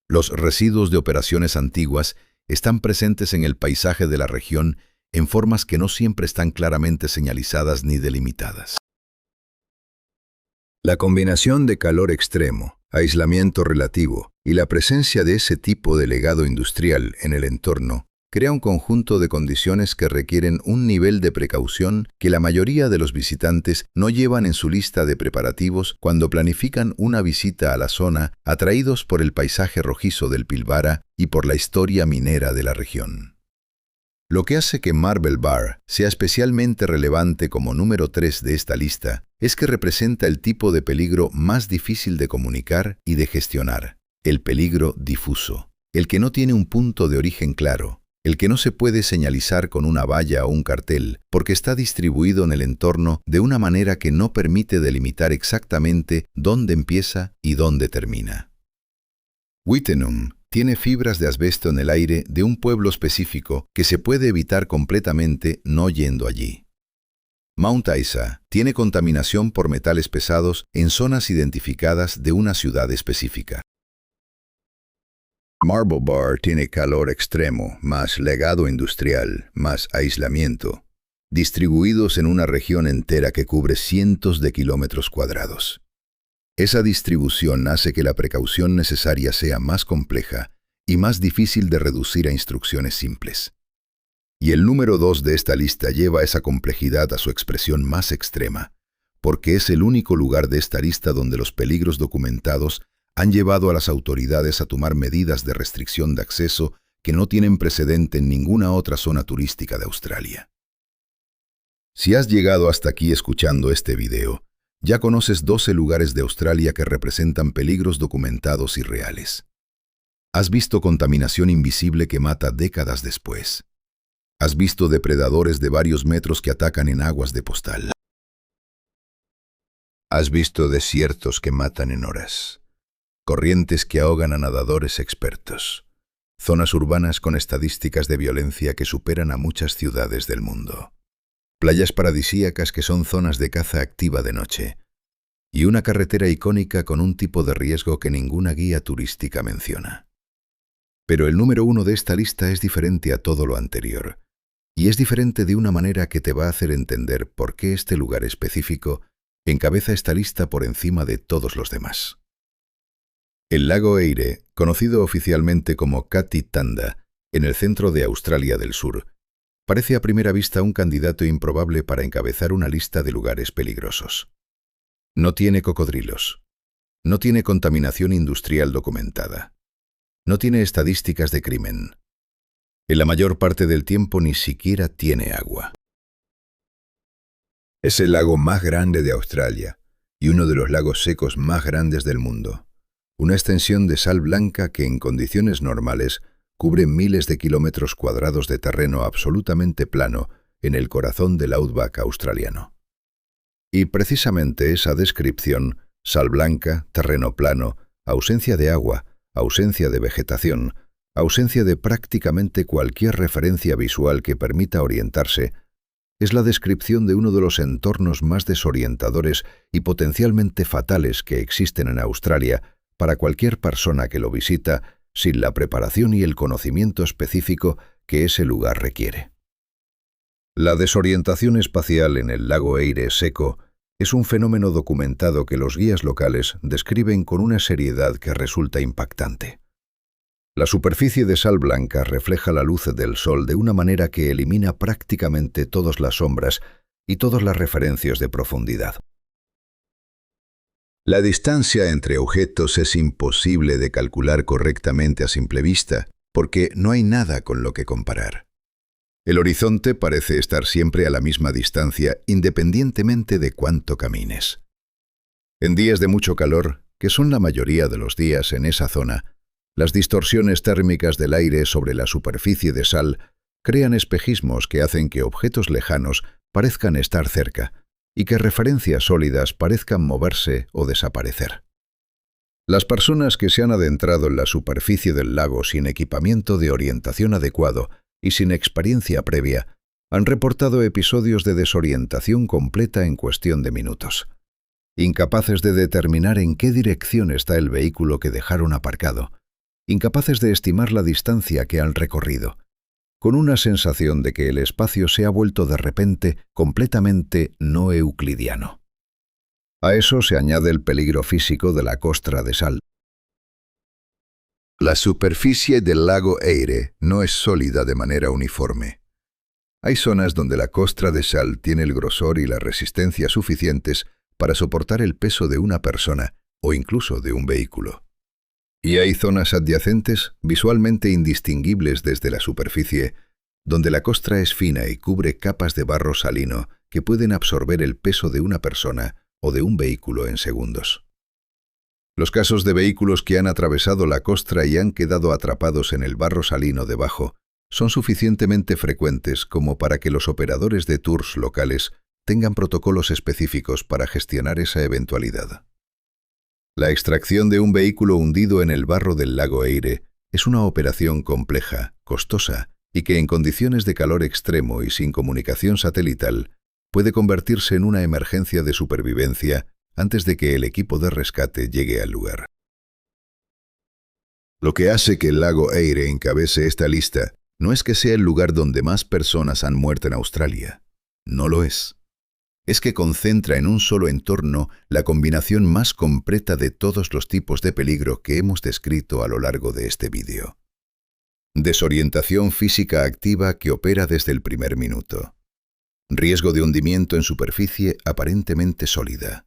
Los residuos de operaciones antiguas están presentes en el paisaje de la región en formas que no siempre están claramente señalizadas ni delimitadas. La combinación de calor extremo, aislamiento relativo y la presencia de ese tipo de legado industrial en el entorno crea un conjunto de condiciones que requieren un nivel de precaución que la mayoría de los visitantes no llevan en su lista de preparativos cuando planifican una visita a la zona, atraídos por el paisaje rojizo del Pilbara y por la historia minera de la región. Lo que hace que Marble Bar sea especialmente relevante como número 3 de esta lista es que representa el tipo de peligro más difícil de comunicar y de gestionar, el peligro difuso, el que no tiene un punto de origen claro, el que no se puede señalizar con una valla o un cartel, porque está distribuido en el entorno de una manera que no permite delimitar exactamente dónde empieza y dónde termina. Wittenum tiene fibras de asbesto en el aire de un pueblo específico que se puede evitar completamente no yendo allí. Mount Isa tiene contaminación por metales pesados en zonas identificadas de una ciudad específica. Marble Bar tiene calor extremo, más legado industrial, más aislamiento, distribuidos en una región entera que cubre cientos de kilómetros cuadrados. Esa distribución hace que la precaución necesaria sea más compleja y más difícil de reducir a instrucciones simples. Y el número 2 de esta lista lleva esa complejidad a su expresión más extrema, porque es el único lugar de esta lista donde los peligros documentados han llevado a las autoridades a tomar medidas de restricción de acceso que no tienen precedente en ninguna otra zona turística de Australia. Si has llegado hasta aquí escuchando este video, ya conoces 12 lugares de Australia que representan peligros documentados y reales. Has visto contaminación invisible que mata décadas después. Has visto depredadores de varios metros que atacan en aguas de postal. Has visto desiertos que matan en horas. Corrientes que ahogan a nadadores expertos. Zonas urbanas con estadísticas de violencia que superan a muchas ciudades del mundo. Playas paradisíacas que son zonas de caza activa de noche. Y una carretera icónica con un tipo de riesgo que ninguna guía turística menciona. Pero el número 1 de esta lista es diferente a todo lo anterior. Y es diferente de una manera que te va a hacer entender por qué este lugar específico encabeza esta lista por encima de todos los demás. El lago Eyre, conocido oficialmente como Kati Tanda, en el centro de Australia del Sur, parece a primera vista un candidato improbable para encabezar una lista de lugares peligrosos. No tiene cocodrilos. No tiene contaminación industrial documentada. No tiene estadísticas de crimen. En la mayor parte del tiempo ni siquiera tiene agua. Es el lago más grande de Australia y uno de los lagos secos más grandes del mundo. Una extensión de sal blanca que en condiciones normales cubre miles de kilómetros cuadrados de terreno absolutamente plano en el corazón del outback australiano. Y precisamente esa descripción, sal blanca, terreno plano, ausencia de agua, ausencia de vegetación, ausencia de prácticamente cualquier referencia visual que permita orientarse, es la descripción de uno de los entornos más desorientadores y potencialmente fatales que existen en Australia para cualquier persona que lo visita sin la preparación y el conocimiento específico que ese lugar requiere. La desorientación espacial en el lago Eyre seco es un fenómeno documentado que los guías locales describen con una seriedad que resulta impactante. La superficie de sal blanca refleja la luz del sol de una manera que elimina prácticamente todas las sombras y todas las referencias de profundidad. La distancia entre objetos es imposible de calcular correctamente a simple vista, porque no hay nada con lo que comparar. El horizonte parece estar siempre a la misma distancia, independientemente de cuánto camines. En días de mucho calor, que son la mayoría de los días en esa zona, las distorsiones térmicas del aire sobre la superficie de sal crean espejismos que hacen que objetos lejanos parezcan estar cerca y que referencias sólidas parezcan moverse o desaparecer. Las personas que se han adentrado en la superficie del lago sin equipamiento de orientación adecuado y sin experiencia previa han reportado episodios de desorientación completa en cuestión de minutos, incapaces de determinar en qué dirección está el vehículo que dejaron aparcado, incapaces de estimar la distancia que han recorrido, con una sensación de que el espacio se ha vuelto de repente completamente no euclidiano. A eso se añade el peligro físico de la costra de sal. La superficie del lago Eyre no es sólida de manera uniforme. Hay zonas donde la costra de sal tiene el grosor y la resistencia suficientes para soportar el peso de una persona o incluso de un vehículo. Y hay zonas adyacentes, visualmente indistinguibles desde la superficie, donde la costra es fina y cubre capas de barro salino que pueden absorber el peso de una persona o de un vehículo en segundos. Los casos de vehículos que han atravesado la costra y han quedado atrapados en el barro salino debajo son suficientemente frecuentes como para que los operadores de tours locales tengan protocolos específicos para gestionar esa eventualidad. La extracción de un vehículo hundido en el barro del lago Eyre es una operación compleja, costosa y que en condiciones de calor extremo y sin comunicación satelital puede convertirse en una emergencia de supervivencia antes de que el equipo de rescate llegue al lugar. Lo que hace que el lago Eyre encabece esta lista no es que sea el lugar donde más personas han muerto en Australia. No lo es. Es que concentra en un solo entorno la combinación más completa de todos los tipos de peligro que hemos descrito a lo largo de este vídeo. Desorientación física activa que opera desde el primer minuto. Riesgo de hundimiento en superficie aparentemente sólida.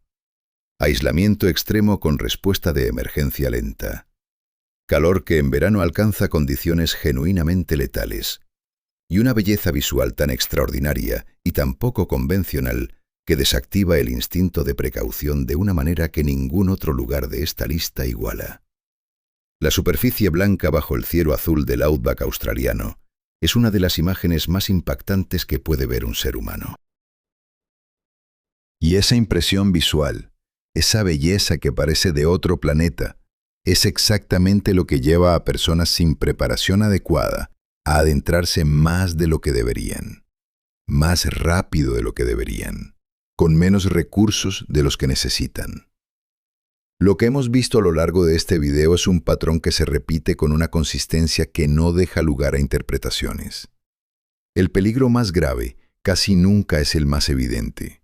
Aislamiento extremo con respuesta de emergencia lenta. Calor que en verano alcanza condiciones genuinamente letales. Y una belleza visual tan extraordinaria y tan poco convencional que desactiva el instinto de precaución de una manera que ningún otro lugar de esta lista iguala. La superficie blanca bajo el cielo azul del outback australiano es una de las imágenes más impactantes que puede ver un ser humano. Y esa impresión visual, esa belleza que parece de otro planeta, es exactamente lo que lleva a personas sin preparación adecuada a adentrarse más de lo que deberían, más rápido de lo que deberían, con menos recursos de los que necesitan. Lo que hemos visto a lo largo de este video es un patrón que se repite con una consistencia que no deja lugar a interpretaciones. El peligro más grave casi nunca es el más evidente.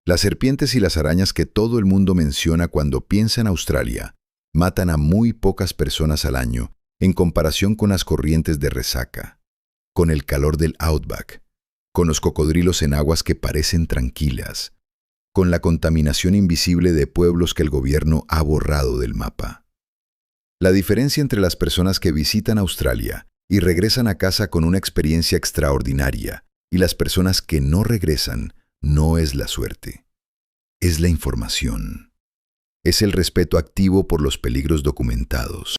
Las serpientes y las arañas que todo el mundo menciona cuando piensa en Australia matan a muy pocas personas al año en comparación con las corrientes de resaca, con el calor del outback, con los cocodrilos en aguas que parecen tranquilas, con la contaminación invisible de pueblos que el gobierno ha borrado del mapa. La diferencia entre las personas que visitan Australia y regresan a casa con una experiencia extraordinaria y las personas que no regresan no es la suerte, es la información. Es el respeto activo por los peligros documentados.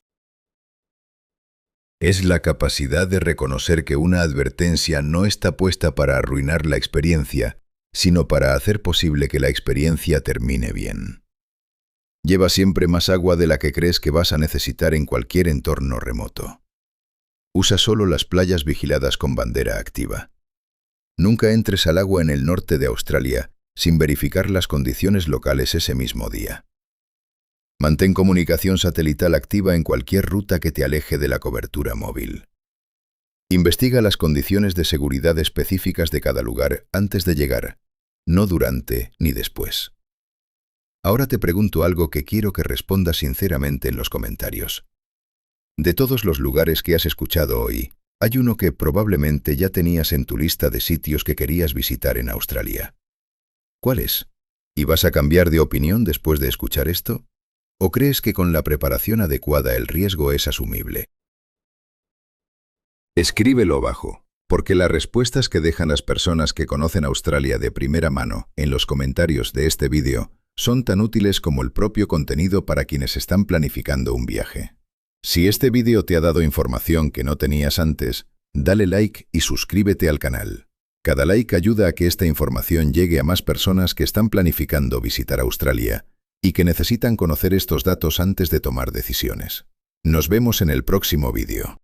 Es la capacidad de reconocer que una advertencia no está puesta para arruinar la experiencia, sino para hacer posible que la experiencia termine bien. Lleva siempre más agua de la que crees que vas a necesitar en cualquier entorno remoto. Usa solo las playas vigiladas con bandera activa. Nunca entres al agua en el norte de Australia sin verificar las condiciones locales ese mismo día. Mantén comunicación satelital activa en cualquier ruta que te aleje de la cobertura móvil. Investiga las condiciones de seguridad específicas de cada lugar antes de llegar, no durante ni después. Ahora te pregunto algo que quiero que respondas sinceramente en los comentarios. De todos los lugares que has escuchado hoy, hay uno que probablemente ya tenías en tu lista de sitios que querías visitar en Australia. ¿Cuál es? ¿Y vas a cambiar de opinión después de escuchar esto? ¿O crees que con la preparación adecuada el riesgo es asumible? Escríbelo abajo, porque las respuestas que dejan las personas que conocen Australia de primera mano en los comentarios de este vídeo son tan útiles como el propio contenido para quienes están planificando un viaje. Si este vídeo te ha dado información que no tenías antes, dale like y suscríbete al canal. Cada like ayuda a que esta información llegue a más personas que están planificando visitar Australia y que necesitan conocer estos datos antes de tomar decisiones. Nos vemos en el próximo vídeo.